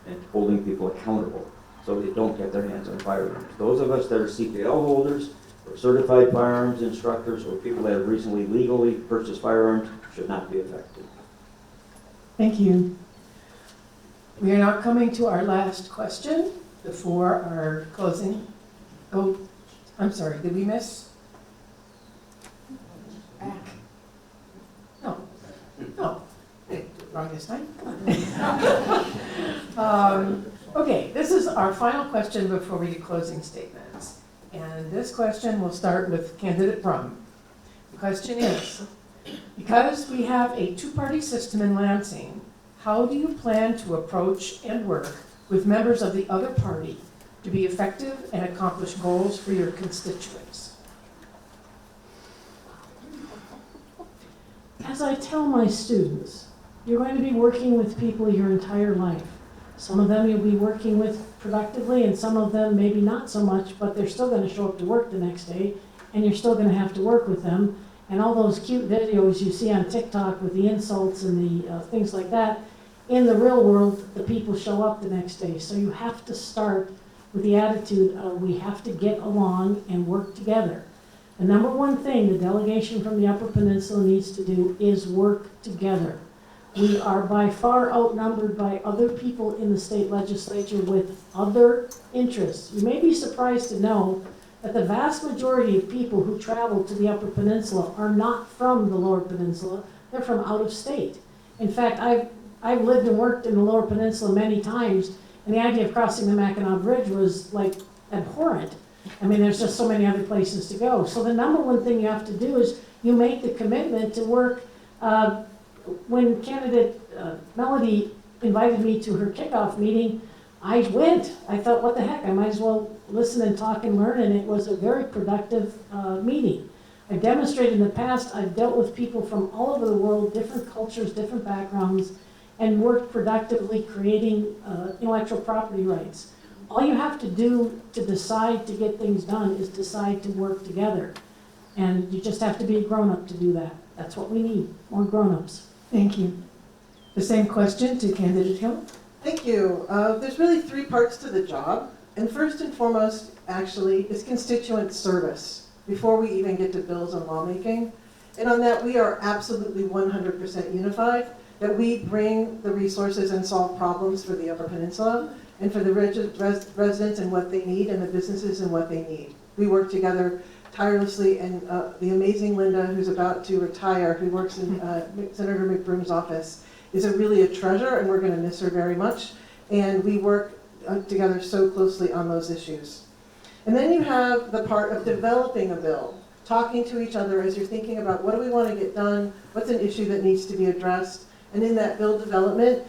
and holding people accountable so they don't get their hands on firearms. Those of us that are CPL holders, or certified firearms instructors, or people that have recently legally purchased firearms should not be affected. Thank you. We are now coming to our last question before our closing. Oh, I'm sorry, did we miss? Back. No. No. Wrong this time. Okay, this is our final question before we do closing statements. And this question will start with candidate Brum. The question is, because we have a two-party system in Lansing, how do you plan to approach and work with members of the other party to be effective and accomplish goals for your constituents? As I tell my students, you're going to be working with people your entire life. Some of them you'll be working with productively, and some of them maybe not so much, but they're still going to show up to work the next day, and you're still going to have to work with them. And all those cute videos you see on TikTok with the insults and the things like that, in the real world, the people show up the next day. So you have to start with the attitude of we have to get along and work together. The number one thing the delegation from the Upper Peninsula needs to do is work together. We are by far outnumbered by other people in the state legislature with other interests. You may be surprised to know that the vast majority of people who travel to the Upper Peninsula are not from the Lower Peninsula, they're from out of state. In fact, I've lived and worked in the Lower Peninsula many times, and the idea of crossing the Mackinac Bridge was like abhorrent. I mean, there's just so many other places to go. So the number one thing you have to do is you make the commitment to work. When candidate Melody invited me to her kickoff meeting, I went. I thought, what the heck, I might as well listen and talk and learn, and it was a very productive meeting. I've demonstrated in the past, I've dealt with people from all over the world, different cultures, different backgrounds, and worked productively creating intellectual property rights. All you have to do to decide to get things done is decide to work together. And you just have to be a grown-up to do that. That's what we need, more grown-ups. Thank you. The same question to candidate Hill. Thank you. There's really three parts to the job. And first and foremost, actually, is constituent service before we even get to bills and lawmaking. And on that, we are absolutely 100% unified, that we bring the resources and solve problems for the Upper Peninsula and for the residents and what they need and the businesses and what they need. We work together tirelessly, and the amazing Linda, who's about to retire, who works in Senator McBroom's office, is really a treasure, and we're going to miss her very much. And we work together so closely on those issues. And then you have the part of developing a bill, talking to each other as you're thinking about what do we want to get done, what's an issue that needs to be addressed. And in that bill development,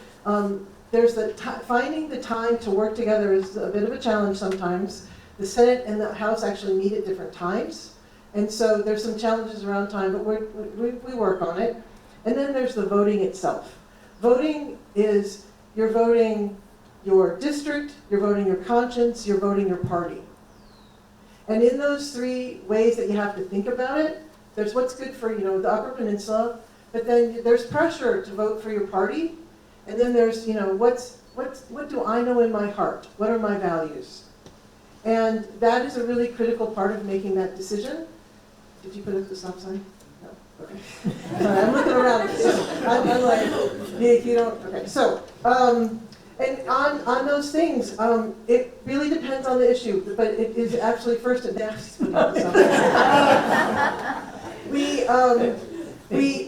there's finding the time to work together is a bit of a challenge sometimes. The Senate and the House actually meet at different times. And so there's some challenges around time, but we work on it. And then there's the voting itself. Voting is, you're voting your district, you're voting your conscience, you're voting your party. And in those three ways that you have to think about it, there's what's good for, the Upper Peninsula, but then there's pressure to vote for your party. And then there's, what do I know in my heart? What are my values? And that is a really critical part of making that decision. Did you put up the stop sign? No. Okay. Sorry, I'm looking around. I'm like, if you don't. Okay. So, and on those things, it really depends on the issue, but it is actually first and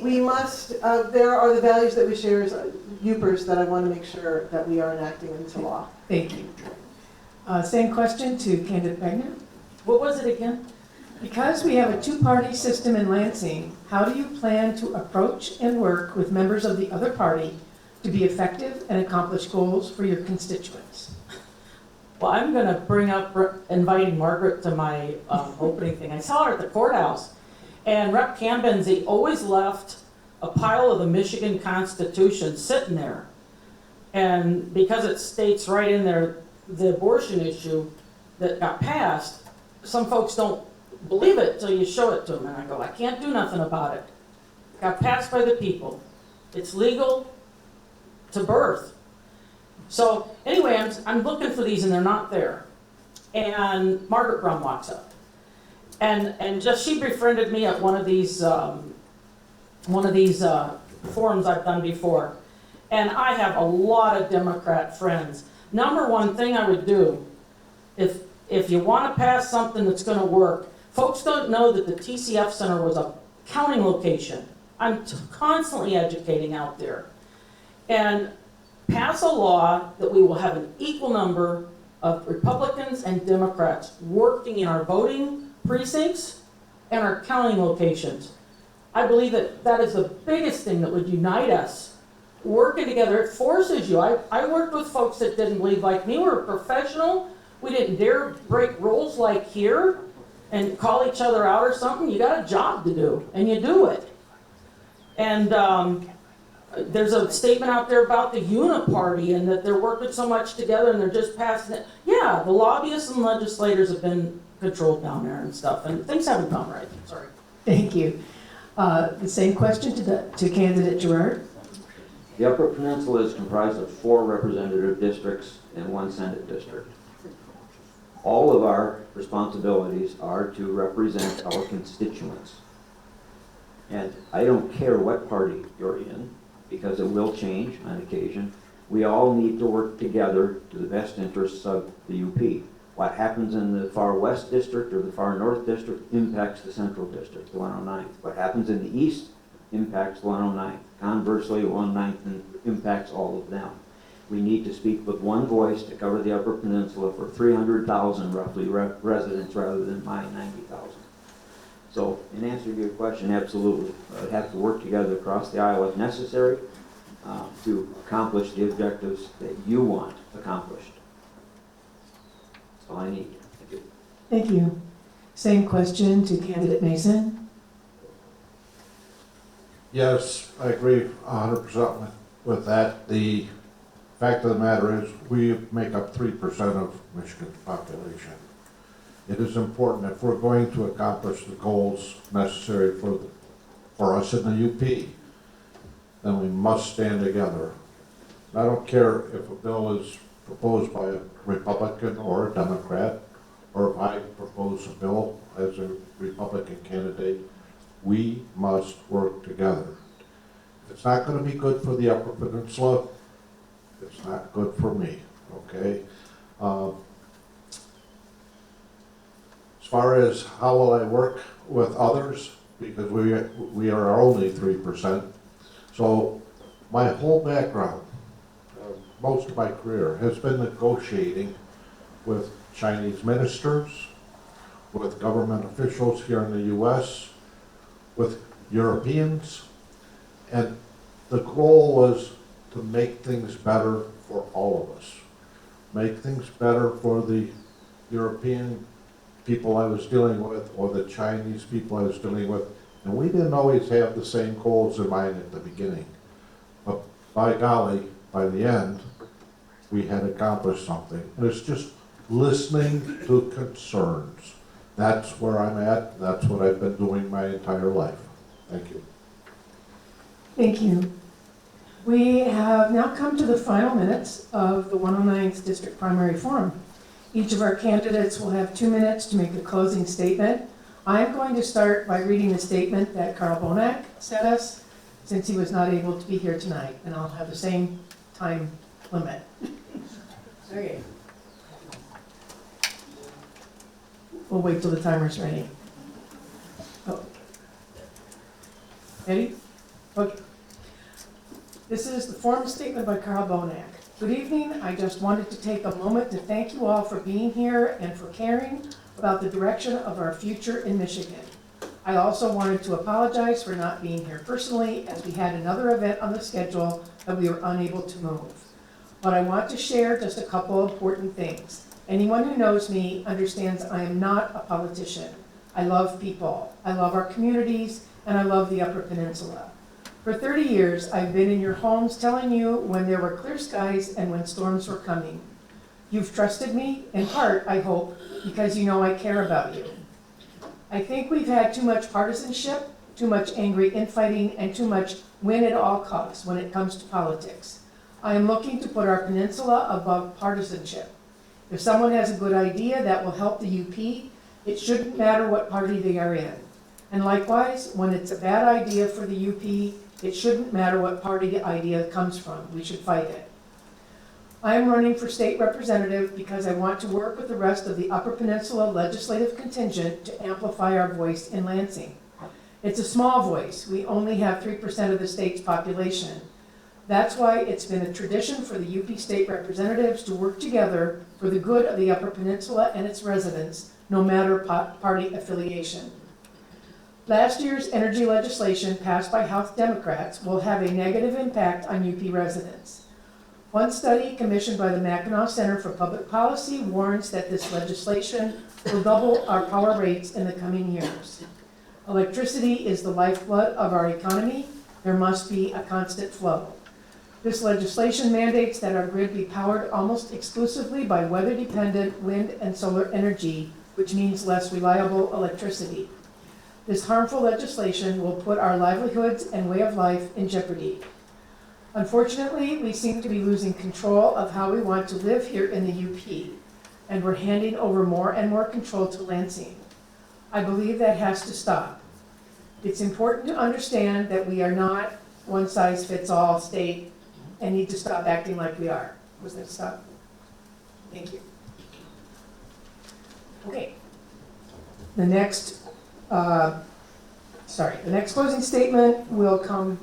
we must. There are the values that we share as Upers that I want to make sure that we are enacting into law. Thank you. Same question to candidate Wagner. What was it again? Because we have a two-party system in Lansing, how do you plan to approach and work with members of the other party to be effective and accomplish goals for your constituents? Well, I'm going to bring up inviting Margaret to my opening thing. I saw her at the courthouse, and Rep. Cambenzi always left a pile of the Michigan Constitution sitting there. And because it states right in there the abortion issue that got passed, some folks don't believe it till you show it to them. And I go, I can't do nothing about it. It got passed by the people. It's legal to birth. So anyway, I'm looking for these and they're not there. And Margaret Brum walks up. And just she befriended me at one of these forums I've done before. And I have a lot of Democrat friends. Number one thing I would do, if you want to pass something that's going to work, folks don't know that the TCF Center was a counting location. I'm constantly educating out there. And pass a law that we will have an equal number of Republicans and Democrats working in our voting precincts and our counting locations. I believe that that is the biggest thing that would unite us. Working together, it forces you. I worked with folks that didn't believe like me. We were professional. We didn't dare break rules like here and call each other out or something. You got a job to do, and you do it. And there's a statement out there about the uniparty and that they're working so much together and they're just passing it. Yeah, the lobbyists and legislators have been controlled down there and stuff, and things haven't gone right. Sorry. Thank you. The same question to candidate Gerard. The Upper Peninsula is comprised of 4 representative districts and 1 Senate district. All of our responsibilities are to represent our constituents. And I don't care what party you're in, because it will change on occasion. We all need to work together to the best interests of the UP. What happens in the far west district or the far north district impacts the central district, the 109th. What happens in the east impacts the 109th. Conversely, 109th impacts all of them. We need to speak with one voice to cover the Upper Peninsula for 300,000 roughly residents rather than my 90,000. So in answer to your question, absolutely. I'd have to work together across the aisle if necessary to accomplish the objectives that you want accomplished. That's all I need. Thank you. Thank you. Same question to candidate Mason. Yes, I agree 100% with that. The fact of the matter is, we make up 3% of Michigan's population. It is important if we're going to accomplish the goals necessary for us in the UP, then we must stand together. I don't care if a bill is proposed by a Republican or a Democrat, or if I propose a bill as a Republican candidate, we must work together. If it's not going to be good for the Upper Peninsula, it's not good for me, okay? As far as how will I work with others, because we are only 3%, so my whole background, most of my career, has been negotiating with Chinese ministers, with government officials here in the US, with Europeans, and the goal was to make things better for all of us. Make things better for the European people I was dealing with or the Chinese people I was dealing with. And we didn't always have the same goals in mind at the beginning. But by golly, by the end, we had accomplished something. And it's just listening to concerns. That's where I'm at. That's what I've been doing my entire life. Thank you. Thank you. We have now come to the final minutes of the 109th District Primary Forum. Each of our candidates will have 2 minutes to make a closing statement. I'm going to start by reading the statement that Carl Bonak sent us, since he was not able to be here tonight, and I'll have the same time limit. Okay. We'll wait till the timer's ready. Oh. Ready? Okay. This is the formal statement by Carl Bonak. Good evening. I just wanted to take a moment to thank you all for being here and for caring about the direction of our future in Michigan. I also wanted to apologize for not being here personally, as we had another event on the schedule that we were unable to move. But I want to share just a couple of important things. Anyone who knows me understands I am not a politician. I love people. I love our communities, and I love the Upper Peninsula. For 30 years, I've been in your homes telling you when there were clear skies and when storms were coming. You've trusted me, in part, I hope, because you know I care about you. I think we've had too much partisanship, too much angry infighting, and too much win at all costs when it comes to politics. I am looking to put our peninsula above partisanship. If someone has a good idea that will help the UP, it shouldn't matter what party they are in. And likewise, when it's a bad idea for the UP, it shouldn't matter what party the idea comes from. We should fight it. I am running for state representative because I want to work with the rest of the Upper Peninsula legislative contingent to amplify our voice in Lansing. It's a small voice. We only have 3% of the state's population. That's why it's been a tradition for the UP state representatives to work together for the good of the Upper Peninsula and its residents, no matter party affiliation. Last year's energy legislation passed by House Democrats will have a negative impact on UP residents. One study commissioned by the Mackinac Center for Public Policy warns that this legislation will double our power rates in the coming years. Electricity is the lifeblood of our economy. There must be a constant flow. This legislation mandates that our grid be powered almost exclusively by weather-dependent wind and solar energy, which means less reliable electricity. This harmful legislation will put our livelihoods and way of life in jeopardy. Unfortunately, we seem to be losing control of how we want to live here in the UP, and we're handing over more and more control to Lansing. I believe that has to stop. It's important to understand that we are not one-size-fits-all state and need to stop acting like we are. Was that stop? Thank you. Okay. The next closing statement will come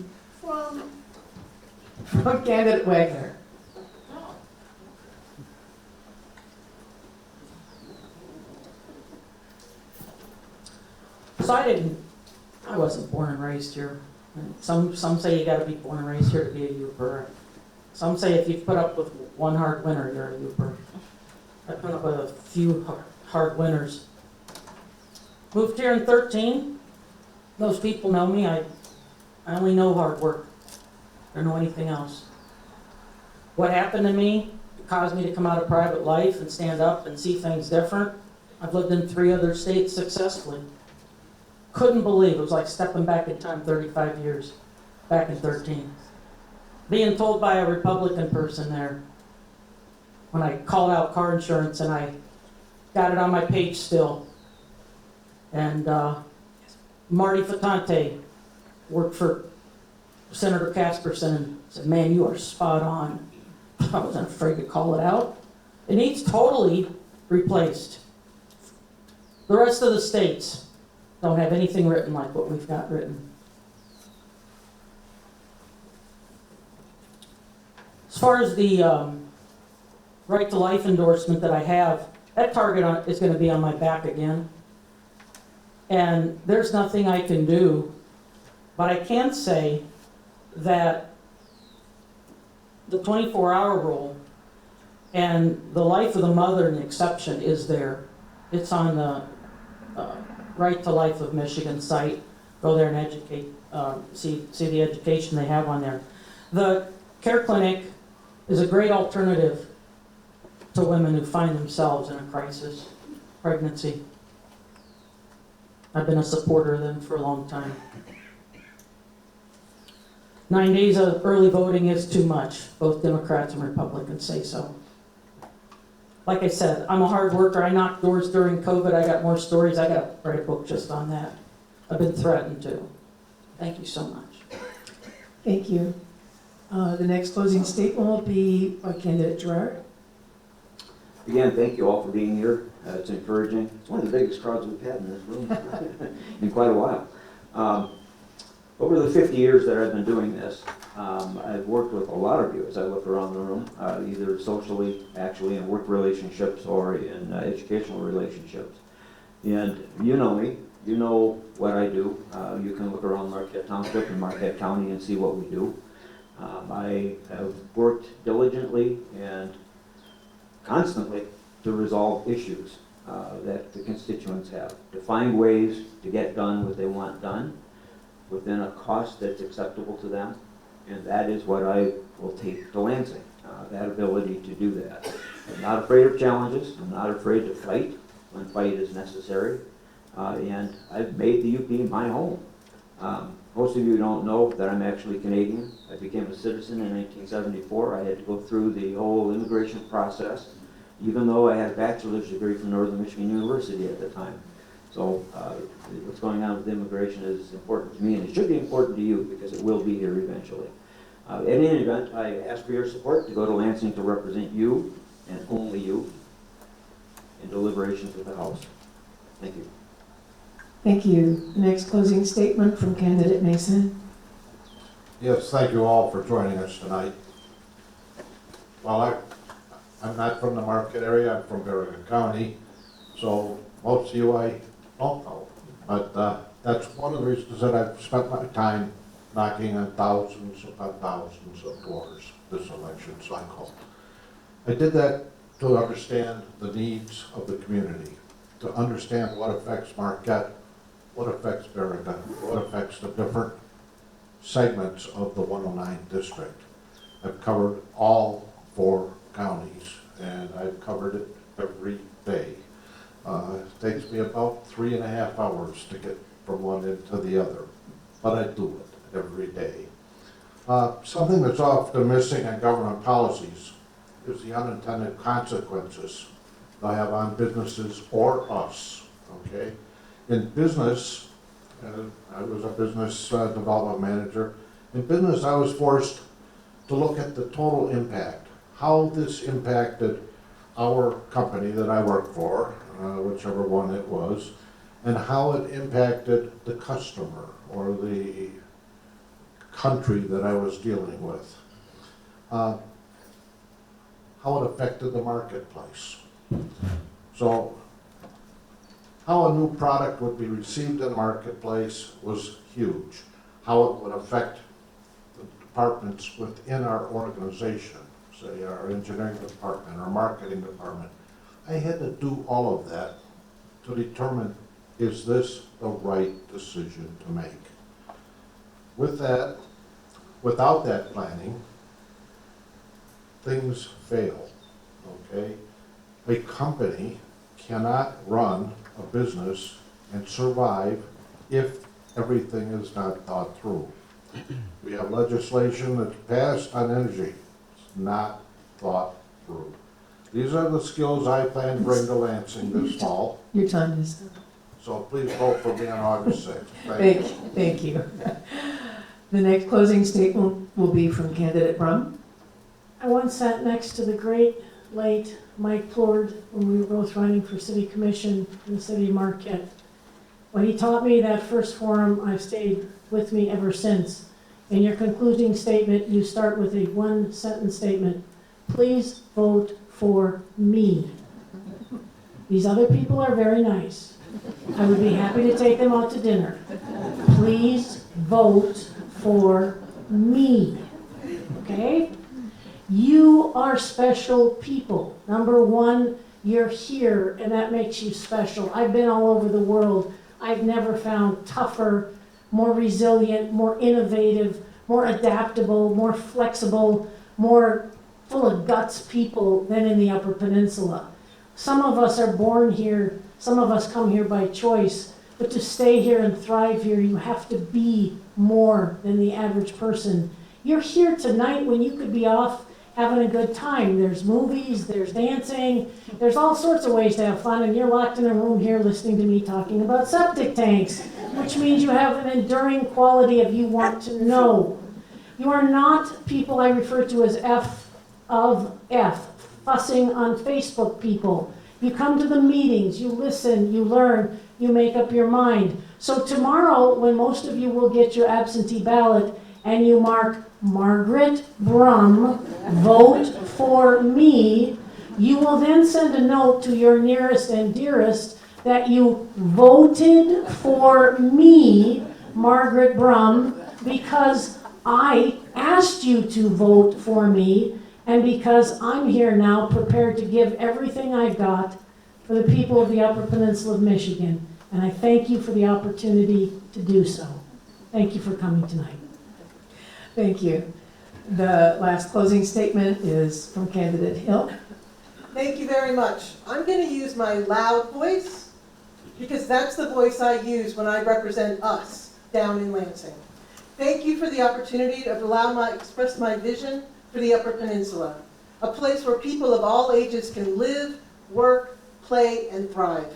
from candidate Wagner. So I wasn't born and raised here. Some say you gotta be born and raised here to be a Uper. Some say if you've put up with one hard winter, you're a Uper. I put up with a few hard winters. Moved here in 13. Those people know me. I only know hard work. I don't know anything else. What happened to me caused me to come out of private life and stand up and see things different. I've lived in 3 other states successfully. Couldn't believe it was like stepping back in time 35 years, back in 13. Being told by a Republican person there, when I called out car insurance and I got it on my page still, and Marty Fatante worked for Senator Casperson and said, man, you are spot on. I wasn't afraid to call it out. It needs totally replaced. The rest of the states don't have anything written like what we've got written. As far as the right to life endorsement that I have, that target is going to be on my back again. And there's nothing I can do, but I can say that the 24-hour rule and the life of the mother and the exception is there. It's on the Right to Life of Michigan site. Go there and educate, see the education they have on there. The care clinic is a great alternative to women who find themselves in a crisis, pregnancy. I've been a supporter of them for a long time. 9 days of early voting is too much. Both Democrats and Republicans say so. Like I said, I'm a hard worker. I knocked doors during COVID. I got more stories. I got to write a book just on that. I've been threatened to. Thank you so much. Thank you. The next closing statement will be by candidate Gerard. Again, thank you all for being here. It's encouraging. It's one of the biggest crowds we've had in this room in quite a while. Over the 50 years that I've been doing this, I've worked with a lot of you as I look around the room, either socially, actually, in work relationships or in educational relationships. And you know me. You know what I do. You can look around Marquette Township and Marquette County and see what we do. I have worked diligently and constantly to resolve issues that the constituents have, to find ways to get done what they want done within a cost that's acceptable to them, and that is what I will take to Lansing, that ability to do that. I'm not afraid of challenges. I'm not afraid to fight when fight is necessary, and I've made the UP my home. Most of you don't know that I'm actually Canadian. I became a citizen in 1974. I had to go through the whole immigration process, even though I had a bachelor's degree from Northern Michigan University at the time. So what's going on with immigration is important to me, and it should be important to you because it will be here eventually. In any event, I ask for your support to go to Lansing to represent you, and only you, in deliberations with the House. Thank you. Thank you. The next closing statement from candidate Mason. Yes, thank you all for joining us tonight. Well, I'm not from the Marquette area, I'm from Bergen County, so most of you I don't know. But that's one of the reasons that I've spent my time knocking on thousands upon thousands of doors this election cycle. I did that to understand the needs of the community, to understand what affects Marquette, what affects Bergen, what affects the different segments of the 109 district. I've covered all 4 counties, and I've covered it every day. It takes me about 3.5 hours to get from one end to the other, but I do it every day. Something that's often missing in government policies is the unintended consequences they have on businesses or us, okay? In business, I was a business development manager. In business, I was forced to look at the total impact, how this impacted our company that I work for, whichever one it was, and how it impacted the customer or the country that I was dealing with. How it affected the marketplace. So, how a new product would be received in the marketplace was huge. How it would affect the departments within our organization, say our engineering department, our marketing department. I had to do all of that to determine, is this the right decision to make? With that, without that planning, things fail, okay? A company cannot run a business and survive if everything is not thought through. We have legislation that's passed on energy. It's not thought through. These are the skills I plan to bring to Lansing this fall, Your time is up. so please vote for me on August 6th. Thank you. The next closing statement will be from candidate Brum. I once sat next to the great late Mike Plord when we were both running for city commission in the city of Marquette. When he taught me that first forum, I've stayed with me ever since. In your concluding statement, you start with a 1-sentence statement. Please vote for me. These other people are very nice. I would be happy to take them out to dinner. Please vote for me. Okay? You are special people. Number one, you're here, and that makes you special. I've been all over the world. I've never found tougher, more resilient, more innovative, more adaptable, more flexible, more full of guts people than in the Upper Peninsula. Some of us are born here, some of us come here by choice, but to stay here and thrive here, you have to be more than the average person. You're here tonight when you could be off having a good time. There's movies, there's dancing, there's all sorts of ways to have fun, and you're locked in a room here listening to me talking about septic tanks, which means you have an enduring quality of you want to know. You are not people I refer to as F of F, fussing on Facebook people. You come to the meetings, you listen, you learn, you make up your mind. So tomorrow, when most of you will get your absentee ballot and you mark Margaret Brum, vote for me, you will then send a note to your nearest and dearest that you voted for me, Margaret Brum, because I asked you to vote for me, and because I'm here now prepared to give everything I've got for the people of the Upper Peninsula of Michigan. And I thank you for the opportunity to do so. Thank you for coming tonight. Thank you. The last closing statement is from candidate Hill. Thank you very much. I'm going to use my loud voice because that's the voice I use when I represent us down in Lansing. Thank you for the opportunity to express my vision for the Upper Peninsula, a place where people of all ages can live, work, play, and thrive.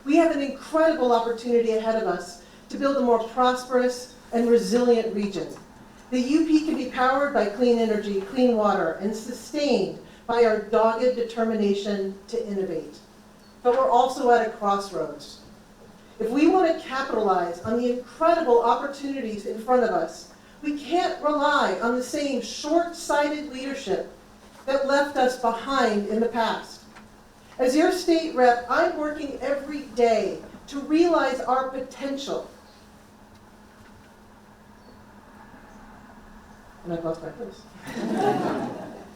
We have an incredible opportunity ahead of us to build a more prosperous and resilient region. The UP can be powered by clean energy, clean water, and sustained by our dogged determination to innovate. But we're also at a crossroads. If we want to capitalize on the incredible opportunities in front of us, We can't rely on the same short-sighted leadership that left us behind in the past. As your state rep, I'm working every day to realize our potential. And I've lost my place.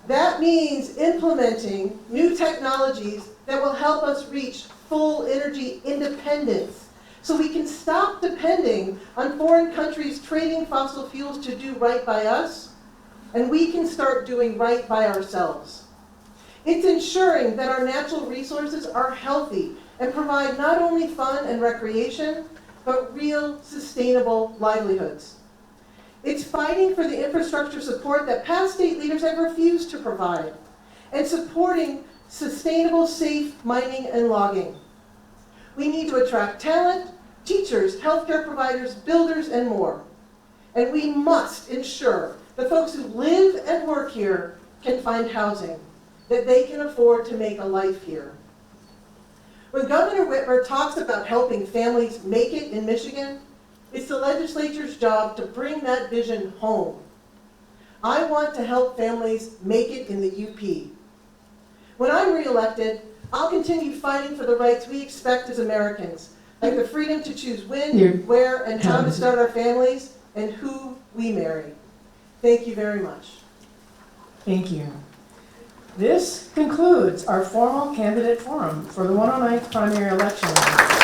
That means implementing new technologies that will help us reach full energy independence, so we can stop depending on foreign countries trading fossil fuels to do right by us, and we can start doing right by ourselves. It's ensuring that our natural resources are healthy and provide not only fun and recreation, but real sustainable livelihoods. It's fighting for the infrastructure support that past state leaders have refused to provide, and supporting sustainable, safe mining and logging. We need to attract talent, teachers, healthcare providers, builders, and more. And we must ensure the folks who live and work here can find housing, that they can afford to make a life here. When Governor Whitmer talks about helping families make it in Michigan, it's the legislature's job to bring that vision home. I want to help families make it in the UP. When I'm reelected, I'll continue fighting for the rights we expect as Americans, like the freedom to choose when, where, and how to start our families, and who we marry. Thank you very much. Thank you. This concludes our formal candidate forum for the 109th primary election.